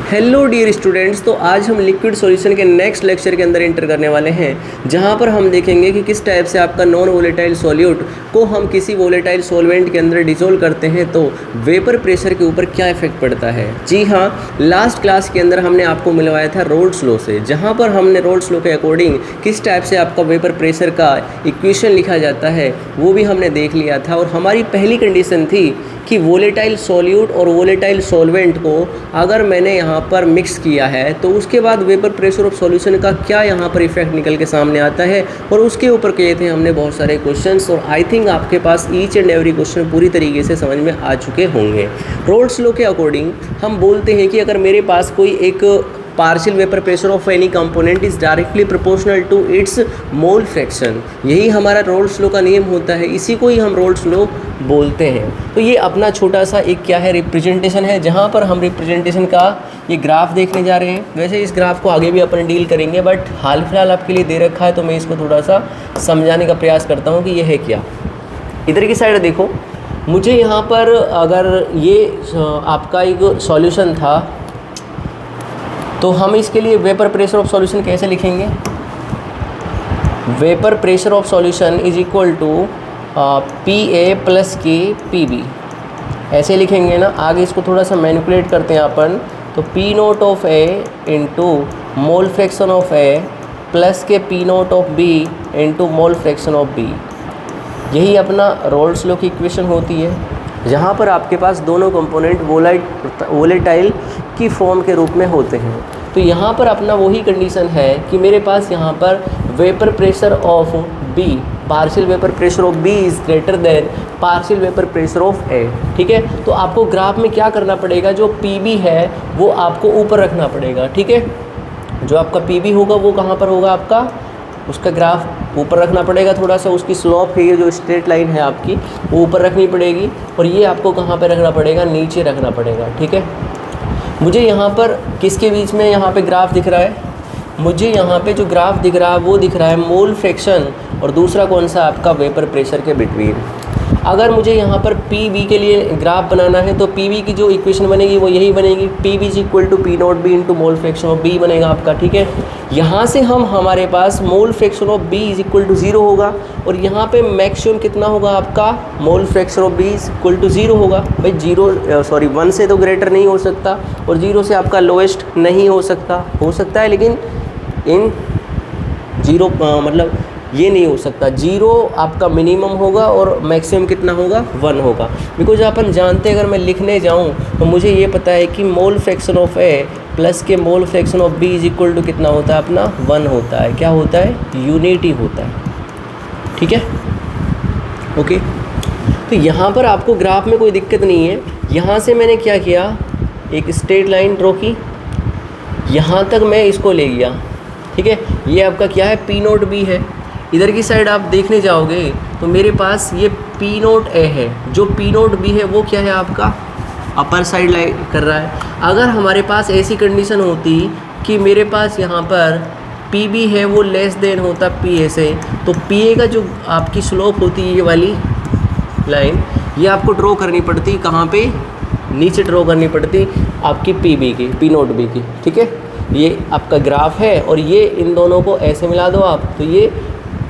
Hello dear students, तो आज हम लिक्विड सॉल्यूशन के नेक्स्ट लेक्चर के अंदर एंटर करने वाले हैं, जहां पर हम देखेंगे कि किस टाइप से आपका नॉन वोलेटाइल सॉल्यूट को हम किसी वोलेटाइल सॉल्वेंट के अंदर डिसोल्व करते हैं तो वेपर प्रेशर के ऊपर क्या इफेक्ट पड़ता है। जी हाँ, लास्ट क्लास के अंदर हमने आपको मिलवाया था रोल्स लॉ से, जहाँ पर हमने रोल्स लॉ के अकॉर्डिंग किस टाइप से आपका वेपर प्रेशर का इक्वेशन लिखा जाता है वो भी हमने देख लिया था। और हमारी पहली कंडीशन थी कि वोलेटाइल सॉल्यूट और वोलेटाइल सॉल्वेंट को अगर मैंने यहाँ पर मिक्स किया है तो उसके बाद वेपर प्रेशर ऑफ सॉल्यूशन का क्या यहाँ पर इफेक्ट निकल के सामने आता है, और उसके ऊपर किए थे हमने बहुत सारे क्वेश्चंस। और आई थिंक आपके पास ईच एंड एवरी क्वेश्चन पूरी तरीके से समझ में आ चुके होंगे। रोल्स लॉ के अकॉर्डिंग हम बोलते हैं कि अगर मेरे पास कोई एक partial vapour pressure of any component is directly proportional to its mole fraction, यही हमारा रोल्स लॉ का नियम होता है, इसी को ही हम रोल्स लॉ बोलते हैं। तो ये अपना छोटा सा एक क्या है, रिप्रेजेंटेशन है, जहाँ पर हम रिप्रेजेंटेशन का ये ग्राफ देखने जा रहे हैं। वैसे इस ग्राफ को आगे भी अपन डील करेंगे, बट हाल फिलहाल आपके लिए दे रखा है तो मैं इसको थोड़ा सा समझाने का प्रयास करता हूँ कि ये है क्या। इधर की साइड देखो, मुझे यहाँ पर अगर ये आपका एक सॉल्यूशन था तो हम इसके लिए वेपर प्रेशर ऑफ सॉल्यूशन कैसे लिखेंगे। Vapour pressure of solution is equal to PA plus के PB, ऐसे लिखेंगे ना। आगे इसको थोड़ा सा मैनिपुलेट करते हैं अपन, तो P naught of A into mole fraction of A plus के P naught of B into mole fraction of B, यही अपना रोल्स लॉ की इक्वेशन होती है, जहाँ पर आपके पास दोनों कंपोनेंट वोलेटाइल की फॉर्म के रूप में होते हैं। तो यहाँ पर अपना वही कंडीशन है कि मेरे पास यहाँ पर vapour pressure of B, partial vapour pressure of B is greater then partial vapour pressure of A। ठीक है, तो आपको ग्राफ में क्या करना पड़ेगा, जो PB है वो आपको ऊपर रखना पड़ेगा। ठीक है, जो आपका PB होगा वो कहाँ पर होगा, आपका उसका ग्राफ ऊपर रखना पड़ेगा, थोड़ा सा उसकी स्लोप है, ये जो स्ट्रेट लाइन है आपकी वो ऊपर रखनी पड़ेगी, और ये आपको कहाँ पे रखना पड़ेगा, नीचे रखना पड़ेगा। ठीक है, मुझे यहाँ पर किसके बीच में यहाँ पे ग्राफ दिख रहा है, मुझे यहाँ पे जो ग्राफ दिख रहा है वो दिख रहा है मोल फ्रैक्शन और दूसरा कौन सा, आपका वेपर प्रेशर के बिटवीन। अगर मुझे यहाँ पर PB के लिए ग्राफ बनाना है तो PB की जो इक्वेशन बनेगी वो यही बनेगी, PB is equal to P not B into mole fraction of B बनेगा आपका। ठीक है, यहाँ से हमारे पास mole fraction of B is equal to 0 होगा, और यहाँ पे मैक्सिमम कितना होगा आपका, mole fraction of B is equal to 0 होगा। भाई 1 से तो ग्रेटर नहीं हो सकता, और 0 से आपका लोएस्ट नहीं हो सकता है, लेकिन इन 0 मतलब ये नहीं हो सकता, 0 आपका मिनिमम होगा और मैक्सिमम कितना होगा, 1 होगा। बिकॉज अपन जानते हैं, अगर मैं लिखने जाऊँ तो मुझे ये पता है कि mole fraction of A plus के mole fraction of B is equal to कितना होता है, अपना 1 होता है। क्या होता है, यूनिटी होता है। ठीक है, ओके। तो यहाँ पर आपको ग्राफ में कोई दिक्कत नहीं है। यहाँ से मैंने क्या किया, एक स्ट्रेट लाइन ड्रॉ की, यहाँ तक मैं इसको ले गया। ठीक है, ये आपका क्या है, P नोट B है। इधर की साइड आप देखने जाओगे तो मेरे पास ये P नोट A है, जो P नोट B है वो क्या है, आपका अपर साइड लाइन कर रहा है। अगर हमारे पास ऐसी कंडीशन होती कि मेरे पास यहाँ पर PB है वो लेस देन होता PA से, तो PA का जो आपकी स्लोप होती है, ये वाली लाइन, ये आपको ड्रॉ करनी पड़ती, कहाँ पे, नीचे ड्रॉ करनी पड़ती आपकी PB की, P नोट B की। ठीक है, ये आपका ग्राफ है, और ये इन दोनों को ऐसे मिला दो आप, तो ये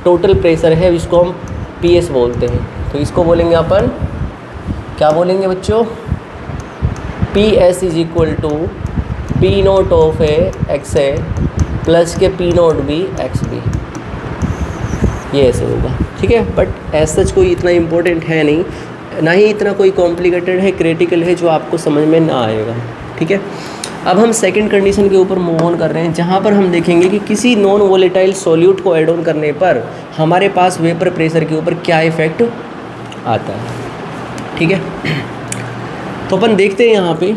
टोटल प्रेशर है, इसको हम PS बोलते हैं। तो इसको बोलेंगे अपन, क्या बोलेंगे बच्चों, PS is equal to P naught of A XA plus के P नोट B XB, ये ऐसे होगा। ठीक है, बट एज सच कोई इतना इम्पोर्टेंट है नहीं, ना ही इतना कोई कॉम्प्लिकेटेड है, क्रिटिकल है जो आपको समझ में ना आएगा। ठीक है, अब हम सेकंड कंडीशन के ऊपर मूव ऑन कर रहे हैं, जहाँ पर हम देखेंगे कि किसी नॉन वोलेटाइल सॉल्यूट को ऐड ऑन करने पर हमारे पास वेपर प्रेशर के ऊपर क्या इफेक्ट आता है। ठीक है, तो अपन देखते हैं यहाँ पे,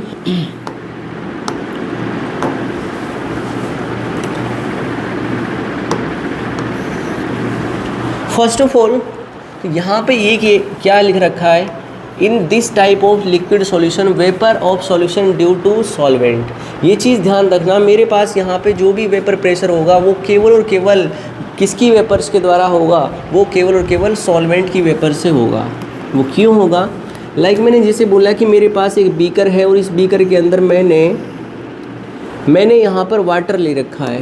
फर्स्ट ऑफ ऑल यहाँ पे ये क्या लिख रखा है, in this type of liquid solution vapour of solution due to solvent. ये चीज़ ध्यान रखना, मेरे पास यहाँ पे जो भी वेपर प्रेशर होगा वो केवल और केवल किसकी वेपर्स के द्वारा होगा, वो केवल और केवल सॉल्वेंट की वेपर से होगा। वो क्यों होगा, मैंने जैसे बोला कि मेरे पास एक बीकर है और इस बीकर के अंदर मैंने मैंने यहाँ पर वाटर ले रखा है,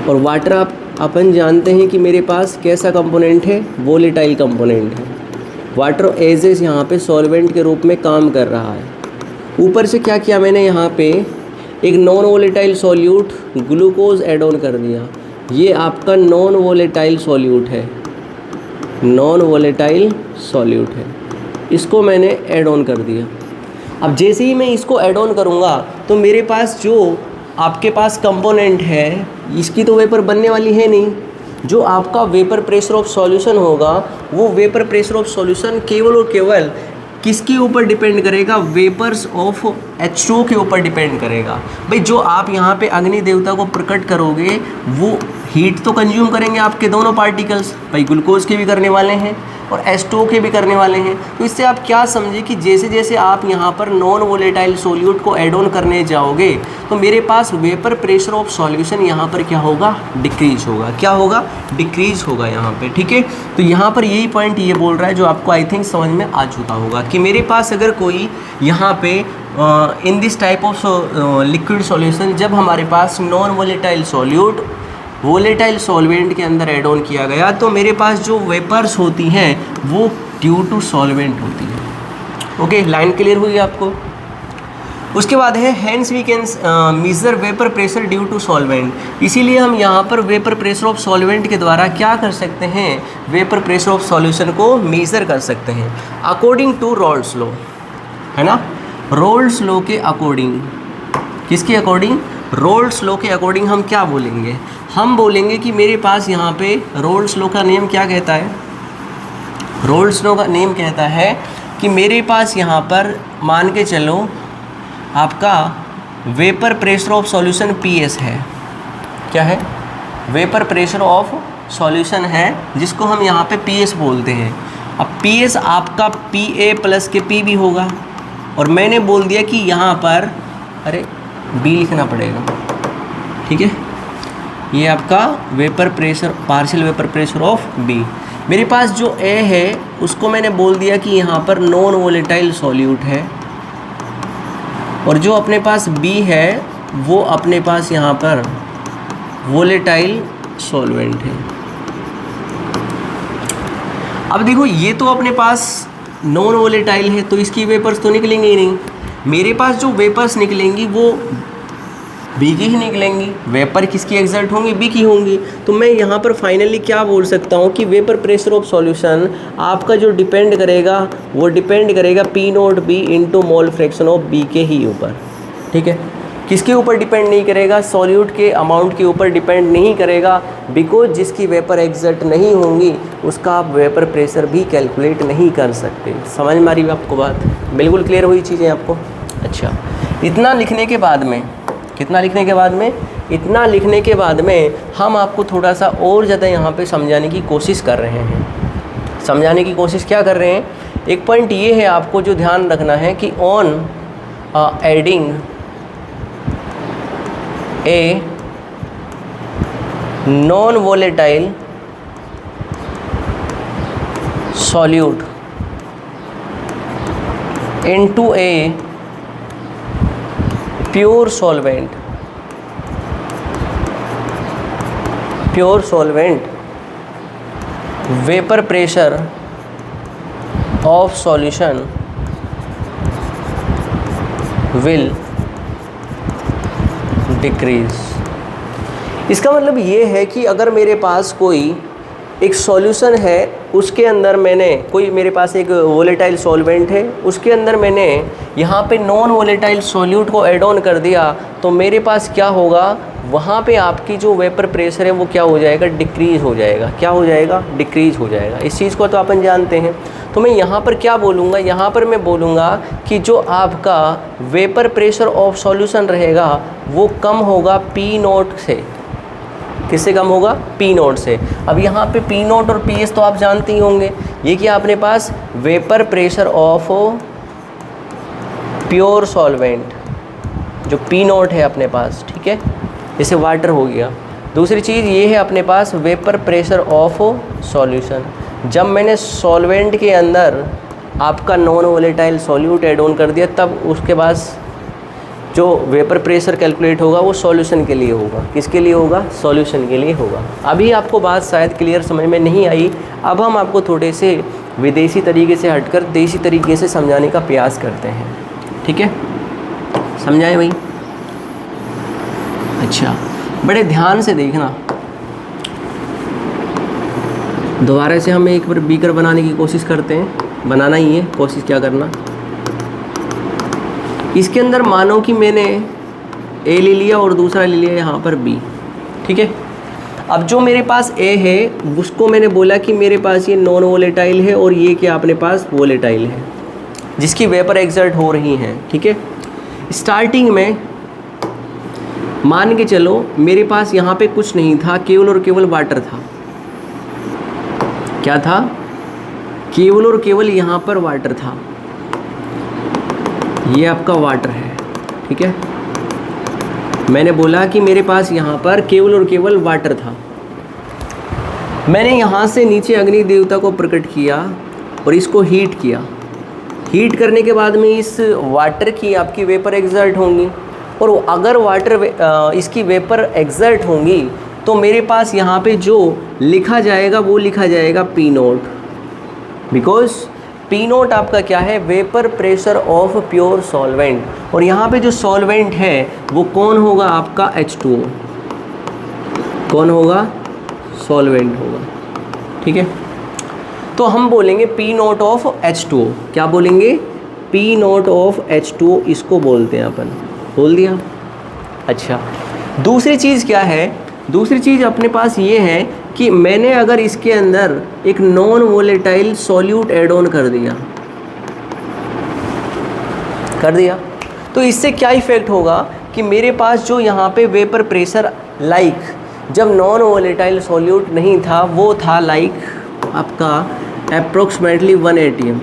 और वाटर अपन जानते हैं कि मेरे पास कैसा कंपोनेंट है, वोलेटाइल कंपोनेंट है। वाटर एज यहाँ पे सॉल्वेंट के रूप में काम कर रहा है। ऊपर से क्या किया मैंने, यहाँ पे एक non volatile solute glucose add on कर दिया। ये आपका नॉन वोलेटाइल सॉल्यूट है, नॉन वोलेटाइल सॉल्यूट है, इसको मैंने ऐड ऑन कर दिया। अब जैसे ही मैं इसको ऐड ऑन करूँगा तो मेरे पास जो आपके पास कंपोनेंट है, इसकी तो वेपर बनने वाली है नहीं। जो आपका वेपर प्रेशर ऑफ सॉल्यूशन होगा, वो वेपर प्रेशर ऑफ सॉल्यूशन केवल और केवल किसके ऊपर डिपेंड करेगा, वेपर्स ऑफ H2O के ऊपर डिपेंड करेगा। भाई जो आप यहाँ पे अग्नि देवता को प्रकट करोगे, वो हीट तो कंज्यूम करेंगे आपके दोनों पार्टिकल्स, भाई ग्लूकोज के भी करने वाले हैं और H2O के भी करने वाले हैं। तो इससे आप क्या समझे कि जैसे जैसे आप यहाँ पर नॉन वोलेटाइल सोल्यूट को ऐड ऑन करने जाओगे तो मेरे पास वेपर प्रेशर ऑफ सॉल्यूशन यहाँ पर क्या होगा, डिक्रीज होगा। क्या होगा, डिक्रीज होगा यहाँ पे, ठीक है। तो यहाँ पर यही पॉइंट ये बोल रहा है जो आपको आई थिंक समझ में आ चुका होगा कि मेरे पास अगर कोई यहाँ पे in this type of liquid solution, जब हमारे पास non volatile solute volatile solvent के अंदर ऐड ऑन किया गया, तो मेरे पास जो वेपर्स होती हैं वो ड्यू टू सॉल्वेंट होती है। ओके, लाइन क्लियर हुई आपको। उसके बाद है hence we can measure vapour pressure due to solvent. इसीलिए हम यहाँ पर वेपर प्रेशर ऑफ सॉल्वेंट के द्वारा क्या कर सकते हैं, वेपर प्रेशर ऑफ सॉल्यूशन को मेज़र कर सकते हैं अकॉर्डिंग टू रोल्स लॉ, है ना। रोल्स लॉ के अकॉर्डिंग, किसके अकॉर्डिंग, रोल्स लॉ के अकॉर्डिंग हम क्या बोलेंगे, हम बोलेंगे कि मेरे पास यहाँ पे रोल्स लॉ का नेम क्या कहता है, रोल्स लॉ का नेम कहता है कि मेरे पास यहाँ पर मान के चलो आपका vapour pressure of solution PS है। क्या है, वेपर प्रेशर ऑफ सॉल्यूशन है, जिसको हम यहाँ पे PS बोलते हैं। अब PS आपका PA प्लस के P भी होगा, और मैंने बोल दिया कि यहाँ पर अरे B लिखना पड़ेगा, ठीक है। ये आपका vapour pressure, partial vapour pressure of B। मेरे पास जो A है उसको मैंने बोल दिया कि यहाँ पर नॉन वोलेटाइल सॉल्यूट है, और जो अपने पास B है वो अपने पास यहाँ पर वोलेटाइल सॉल्वेंट है। अब देखो ये तो अपने पास नॉन वोलेटाइल है, तो इसकी वेपर्स तो निकलेंगे ही नहीं। मेरे पास जो वेपर्स निकलेंगी वो B की ही निकलेंगी। वेपर किसकी एग्जर्ट होंगी, B की होंगी। तो मैं यहाँ पर फाइनली क्या बोल सकता हूँ कि वेपर प्रेशर ऑफ सॉल्यूशन आपका जो डिपेंड करेगा वो डिपेंड करेगा P0 B into mole fraction of B के ही ऊपर, ठीक है। किसके ऊपर डिपेंड नहीं करेगा, सॉल्यूट के अमाउंट के ऊपर डिपेंड नहीं करेगा, बिकॉज जिसकी वेपर एग्जर्ट नहीं होंगी उसका आप वेपर प्रेशर भी कैलकुलेट नहीं कर सकते। समझ में आ रही है आपको बात, बिल्कुल क्लियर हुई चीज़ें आपको। अच्छा, इतना लिखने के बाद में, कितना लिखने के बाद में, इतना लिखने के बाद में हम आपको थोड़ा सा और ज़्यादा यहाँ पे समझाने की कोशिश कर रहे हैं। समझाने की कोशिश क्या कर रहे हैं, एक पॉइंट ये है आपको जो ध्यान रखना है कि on adding a non volatile solute into a pure solvent, pure solvent, vapour pressure of solution will decrease. इसका मतलब ये है कि अगर मेरे पास कोई एक सॉल्यूशन है, उसके अंदर मैंने कोई, मेरे पास एक वोलेटाइल सॉल्वेंट है, उसके अंदर मैंने यहाँ पे नॉन वोलेटाइल सॉल्यूट को ऐड ऑन कर दिया, तो मेरे पास क्या होगा, वहाँ पे आपकी जो वेपर प्रेशर है वो क्या हो जाएगा, डिक्रीज़ हो जाएगा। क्या हो जाएगा, डिक्रीज़ हो जाएगा। इस चीज़ को तो अपन जानते हैं। तो मैं यहाँ पर क्या बोलूँगा, यहाँ पर मैं बोलूँगा कि जो आपका वेपर प्रेशर ऑफ सॉल्यूशन रहेगा वो कम होगा P0 से। किससे कम होगा, P0 से। अब यहाँ पे P0 और PS तो आप जानते ही होंगे। ये क्या अपने पास vapour pressure of pure solvent, जो P0 है अपने पास, ठीक है, जैसे वाटर हो गया। दूसरी चीज़ ये है अपने पास वेपर प्रेशर ऑफ सॉल्यूशन। जब मैंने सॉल्वेंट के अंदर आपका non volatile solute add on कर दिया, तब उसके बाद जो वेपर प्रेशर कैलकुलेट होगा वो सॉल्यूशन के लिए होगा। किसके लिए होगा? सॉल्यूशन के लिए होगा। अभी आपको बात शायद क्लियर समझ में नहीं आई। अब हम आपको थोड़े से विदेशी तरीके से हटकर देसी तरीके से समझाने का प्रयास करते हैं। ठीक है, समझाए भाई? अच्छा, बड़े ध्यान से देखना। दोबारा से हम एक बार बीकर बनाने की कोशिश करते हैं। बनाना ही है, कोशिश क्या करना। इसके अंदर मानो कि मैंने ए ले लिया और दूसरा ले लिया यहाँ पर बी। ठीक है, अब जो मेरे पास ए है उसको मैंने बोला कि मेरे पास ये नॉन वोलेटाइल है और ये क्या अपने पास वोलेटाइल है, जिसकी वेपर एक्सर्ट हो रही हैं। ठीक है, स्टार्टिंग में मान के चलो मेरे पास यहाँ पे कुछ नहीं था, केवल और केवल वाटर था। क्या था? केवल और केवल यहाँ पर वाटर था। ये आपका वाटर है। ठीक है, मैंने बोला कि मेरे पास यहाँ पर केवल और केवल वाटर था। मैंने यहाँ से नीचे अग्नि देवता को प्रकट किया और इसको हीट किया। हीट करने के बाद में इस वाटर की आपकी वेपर एक्सर्ट होंगी, और अगर वाटर इसकी वेपर एक्सर्ट होंगी तो मेरे पास यहाँ पे जो लिखा जाएगा वो लिखा जाएगा P note. Because P note आपका क्या है? Vapour pressure of pure solvent. और यहाँ पे जो सॉल्वेंट है वो कौन होगा? आपका H2O। कौन होगा? सॉल्वेंट होगा। ठीक है, तो हम बोलेंगे पी नोट ऑफ H2O। क्या बोलेंगे? पी नोट ऑफ H2O इसको बोलते हैं अपन। बोल दिया? अच्छा, दूसरी चीज़ क्या है? दूसरी चीज़ अपने पास ये है कि मैंने अगर इसके अंदर एक non volatile solute add on कर दिया तो इससे क्या इफ़ेक्ट होगा कि मेरे पास जो यहाँ पे वेपर प्रेशर जब नॉन वोलेटाइल सॉल्यूट नहीं था वो था आपका अप्रोक्सीमेटली 1 atm,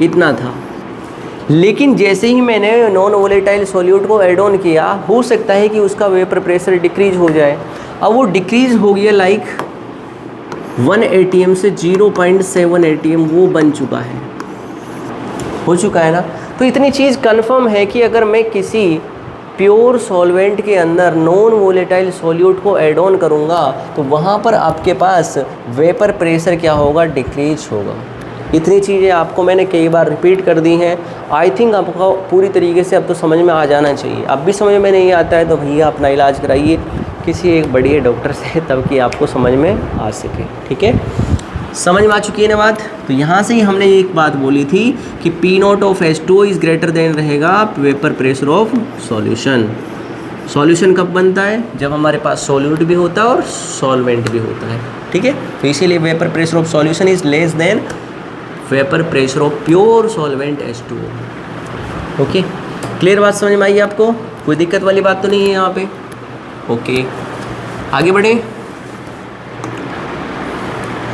इतना था। लेकिन जैसे ही मैंने नॉन वोलेटाइल सॉल्यूट को ऐड ऑन किया, हो सकता है कि उसका वेपर प्रेशर डिक्रीज हो जाए। अब वो डिक्रीज हो गया 1 atm से 0.7 atm वो बन चुका है। हो चुका है ना? तो इतनी चीज़ कंफर्म है कि अगर मैं किसी प्योर सॉल्वेंट के अंदर नॉन वोलेटाइल सॉल्यूट को ऐड ऑन करूँगा तो वहाँ पर आपके पास वेपर प्रेशर क्या होगा? डिक्रीज होगा। इतनी चीज़ें आपको मैंने कई बार रिपीट कर दी हैं। आई थिंक आपको पूरी तरीके से अब तो समझ में आ जाना चाहिए। अब भी समझ में नहीं आता है तो भैया अपना इलाज कराइए किसी एक बढ़िया डॉक्टर से, तब कि आपको समझ में आ सके। ठीक है, समझ में आ चुकी है ना बात? तो यहाँ से ही हमने एक बात बोली थी कि P naught of H2O is greater than रहेगा vapour pressure of solution. Solution कब बनता है? जब हमारे पास सॉल्यूट भी होता है और सॉल्वेंट भी होता है। ठीक है, तो इसीलिए vapour pressure of solution is less than vapour pressure of pure solvent H2O। Okay, clear बात समझ में आई आपको? कोई दिक्कत वाली बात तो नहीं है यहाँ पे? ओके, आगे बढ़े।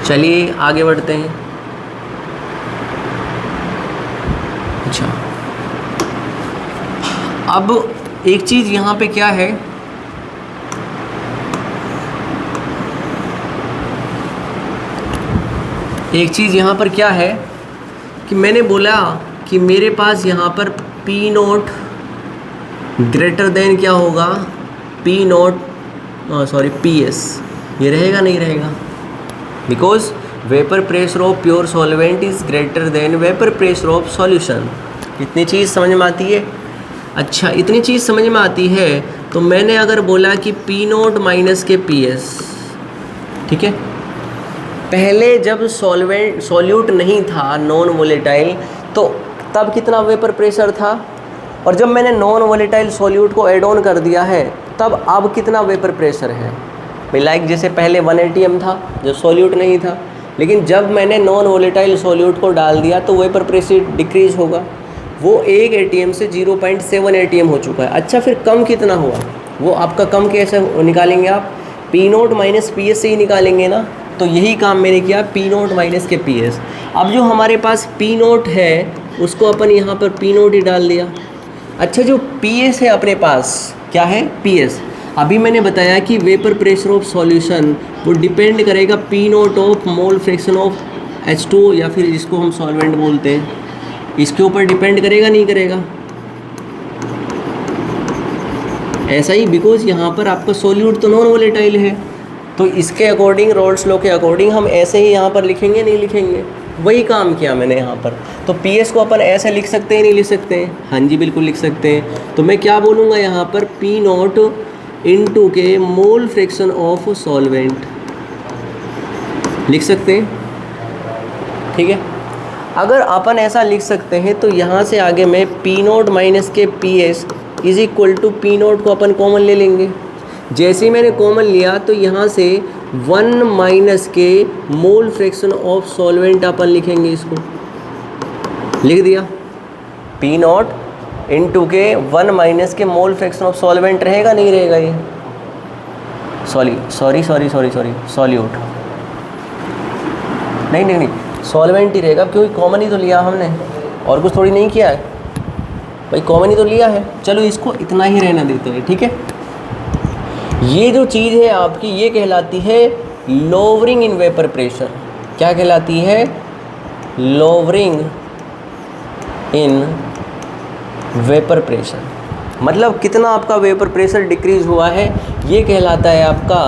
चलिए आगे बढ़ते हैं। अच्छा, अब एक चीज़ यहाँ पे क्या है, एक चीज़ यहाँ पर क्या है कि मैंने बोला कि मेरे पास यहाँ पर पी नोट ग्रेटर देन क्या होगा? P note P S. ये रहेगा नहीं रहेगा? Because vapour pressure of pure solvent is greater then vapour pressure of solution. इतनी चीज़ समझ में आती है? अच्छा, इतनी चीज़ समझ में आती है तो मैंने अगर बोला कि पी नोट माइनस के पी एस। ठीक है, पहले जब सॉल्यूट नहीं था नॉन वोलेटाइल तो तब कितना वेपर प्रेशर था, और जब मैंने नॉन वोलेटाइल सॉल्यूट को ऐड ऑन कर दिया है तब अब कितना वेपर प्रेशर है भाई? जैसे पहले 1 atm था जब सॉल्यूट नहीं था, लेकिन जब मैंने नॉन वोलेटाइल सॉल्यूट को डाल दिया तो वेपर प्रेशर डिक्रीज होगा। वो 1 atm से 0.7 atm हो चुका है। अच्छा, फिर कम कितना हुआ? वो आपका कम कैसे निकालेंगे आप? P naught minus P S से ही निकालेंगे ना। तो यही काम मैंने किया, पी नोट माइनस के पी एस। अब जो हमारे पास पी नोट है उसको अपन यहाँ पर पी नोट ही डाल दिया। अच्छा, जो पी एस है अपने पास क्या है? P S. अभी मैंने बताया कि वेपर प्रेशर ऑफ सॉल्यूशन वो डिपेंड करेगा P naught of mole fraction of H2O, या फिर जिसको हम सॉल्वेंट बोलते हैं, इसके ऊपर डिपेंड करेगा नहीं करेगा? ऐसा ही, बिकॉज यहाँ पर आपका सॉल्यूट तो नॉन वोलेटाइल है, तो इसके अकॉर्डिंग, रॉल्स लॉ के अकॉर्डिंग हम ऐसे ही यहाँ पर लिखेंगे, नहीं लिखेंगे? वही काम किया मैंने यहाँ पर। तो पी एस को अपन ऐसे लिख सकते हैं, नहीं लिख सकते हैं? हाँ जी, बिल्कुल लिख सकते हैं। तो मैं क्या बोलूँगा यहाँ पर, पी नॉट इंटू के मोल फ्रैक्शन ऑफ सॉल्वेंट लिख सकते हैं, ठीक है। अगर अपन ऐसा लिख सकते हैं तो यहाँ से आगे मैं पी नॉट माइनस के P S is equal to P naught को अपन कॉमन ले लेंगे। जैसे ही मैंने कॉमन लिया तो यहाँ से 1 माइनस के मोल फ्रैक्शन ऑफ सॉल्वेंट अपन लिखेंगे, इसको लिख दिया। पी नॉट इंटू के 1 माइनस के मोल फ्रैक्शन ऑफ सॉल्वेंट रहेगा, नहीं रहेगा? ये सॉल्यूट नहीं, सॉल्वेंट ही रहेगा, क्योंकि कॉमन ही तो लिया हमने, और कुछ थोड़ी नहीं किया है भाई, कॉमन ही तो लिया है। चलो इसको इतना ही रहना देते हैं, ठीक है। ये जो चीज़ है आपकी, ये कहलाती है लोवरिंग इन वेपर प्रेशर। क्या कहलाती है? Lowering in vapour pressure. मतलब कितना आपका वेपर प्रेशर डिक्रीज हुआ है, ये कहलाता है आपका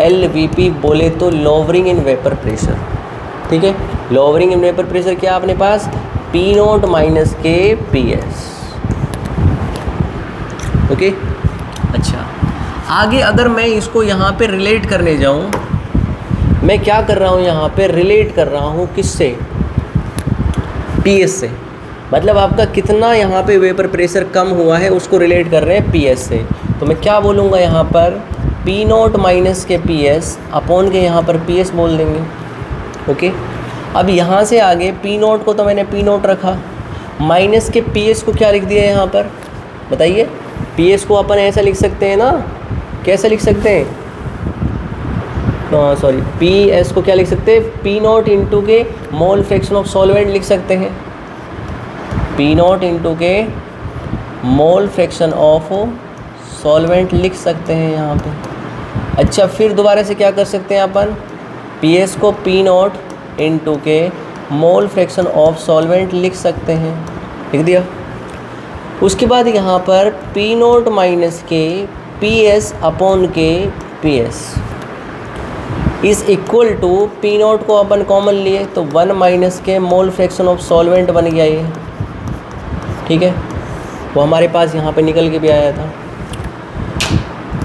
LVP, बोले तो लोवरिंग इन वेपर प्रेशर, ठीक है। लोवरिंग इन वेपर प्रेशर क्या अपने पास, पी नॉट माइनस के पी एस, ओके। अच्छा, आगे अगर मैं इसको यहाँ पे रिलेट करने जाऊँ, मैं क्या कर रहा हूँ यहाँ पे, रिलेट कर रहा हूँ किससे, पी एस से। मतलब आपका कितना यहाँ पे वेपर प्रेशर कम हुआ है उसको रिलेट कर रहे हैं पी एस से। तो मैं क्या बोलूँगा यहाँ पर, पी नॉट माइनस के पी एस अपॉन के यहाँ पर पी एस बोल देंगे, ओके। अब यहाँ से आगे पी नॉट को तो मैंने पी नॉट रखा, माइनस के पी एस को क्या लिख दिया यहाँ पर, बताइए? पी एस को अपन ऐसा लिख सकते हैं ना, कैसे लिख सकते हैं, पी एस को क्या लिख सकते हैं, पी नॉट इंटू के मोल फ्रैक्शन ऑफ सॉल्वेंट लिख सकते हैं, पी नॉट इंटू के मोल फ्रैक्शन ऑफ सॉल्वेंट लिख सकते हैं यहाँ पे। अच्छा, फिर दोबारा से क्या कर सकते हैं अपन, पी एस को पी नॉट इंटू के मोल फ्रैक्शन ऑफ सॉल्वेंट लिख सकते हैं, लिख दिया। उसके बाद यहाँ पर पी नॉट माइनस के पी एस अपॉन के P S is equal to, P naught को अपन कॉमन लिए तो 1 माइनस के मोल फ्रैक्शन ऑफ सॉल्वेंट बन गया ये, ठीक है। वो हमारे पास यहाँ पे निकल के भी आया था।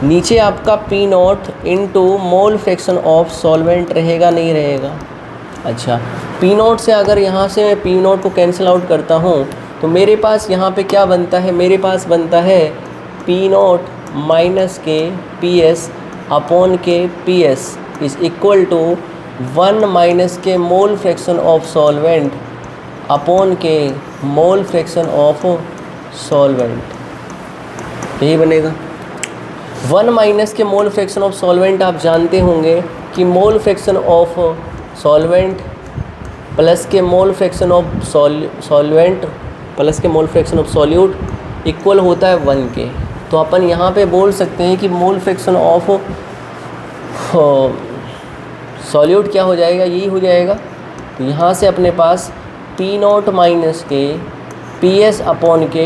नीचे आपका P not into mole fraction of solvent रहेगा, नहीं रहेगा? अच्छा, पी नॉट से अगर यहाँ से मैं पी नॉट को कैंसिल आउट करता हूँ तो मेरे पास यहाँ पे क्या बनता है, मेरे पास बनता है पी नॉट माइनस के पी एस अपॉन के P S is equal to 1 minus के mole fraction of solvent upon के मोल फ्रैक्शन ऑफ सॉल्वेंट, यही बनेगा। 1 माइनस के मोल फ्रैक्शन ऑफ सॉल्वेंट आप जानते होंगे कि mole fraction of solvent plus के mole fraction of solvent plus के mole fraction of solute equal होता है 1 के। तो अपन यहाँ पे बोल सकते हैं कि मोल फ्रैक्शन ऑफ सॉल्यूट क्या हो जाएगा, यही हो जाएगा। तो यहाँ से अपने पास पी नॉट माइनस के पी एस अपॉन के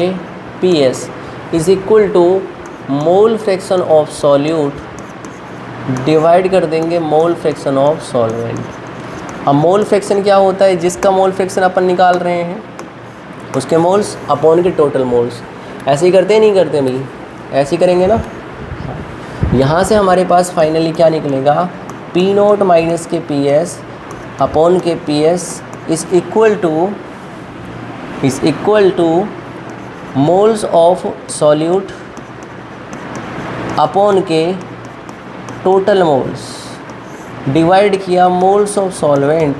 P S is equal to mole fraction of solute divide कर देंगे मोल फ्रैक्शन ऑफ सॉल्वेंट। अब मोल फ्रैक्शन क्या होता है, जिसका मोल फ्रैक्शन अपन निकाल रहे हैं उसके मोल्स अपॉन के टोटल मोल्स। ऐसे ही करते हैं, नहीं करते भाई? ऐसे ही करेंगे ना। यहाँ से हमारे पास फाइनली क्या निकलेगा, पी नॉट माइनस के पी एस अपॉन के P S is equal to moles of solute upon के टोटल मोल्स, डिवाइड किया moles of solvent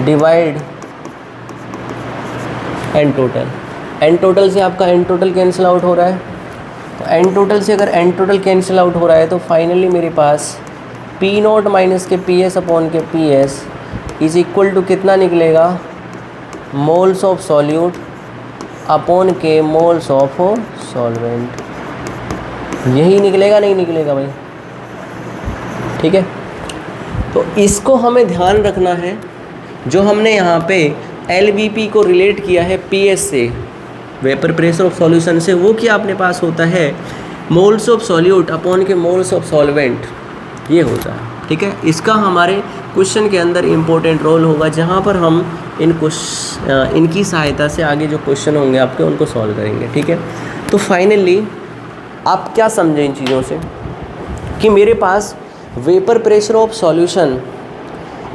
divide N total. N total से आपका एन टोटल कैंसिल आउट हो रहा है, तो एन टोटल से अगर एन टोटल कैंसिल आउट हो रहा है तो फाइनली मेरे पास पी नॉट माइनस के पी एस अपॉन के P S is equal to कितना निकलेगा, मोल्स ऑफ सॉल्यूट अपॉन के मोल्स ऑफ सॉल्वेंट। यही निकलेगा, नहीं निकलेगा भाई? ठीक है, तो इसको हमें ध्यान रखना है। जो हमने यहाँ पे LVP को रिलेट किया है PS से, वेपर प्रेशर ऑफ सॉल्यूशन से वो क्या अपने पास होता है, मोल्स ऑफ सॉल्यूट अपॉन के मोल्स ऑफ सॉल्वेंट, ये होता है। ठीक है, इसका हमारे क्वेश्चन के अंदर इम्पोर्टेंट रोल होगा, जहाँ पर हम इनकी सहायता से आगे जो क्वेश्चन होंगे आपके उनको सॉल्व करेंगे। ठीक है, तो फाइनली आप क्या समझें इन चीज़ों से कि मेरे पास वेपर प्रेशर ऑफ सॉल्यूशन,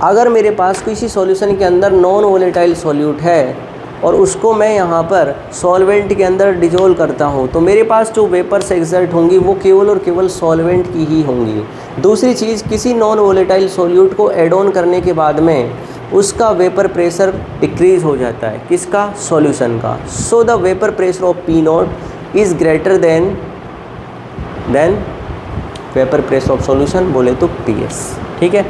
अगर मेरे पास किसी सॉल्यूशन के अंदर नॉन वोलेटाइल सॉल्यूट है और उसको मैं यहाँ पर सॉल्वेंट के अंदर डिजोल्व करता हूँ, तो मेरे पास जो वेपर्स एक्सर्ट होंगी वो केवल और केवल सॉल्वेंट की ही होंगी। दूसरी चीज़, किसी नॉन वोलेटाइल सॉल्यूट को ऐड ऑन करने के बाद में उसका वेपर प्रेशर डिक्रीज़ हो जाता है, किसका, सॉल्यूशन का। So the vapour pressure of P not is greater then vapour pressure of solution, बोले तो पी एस। ठीक है,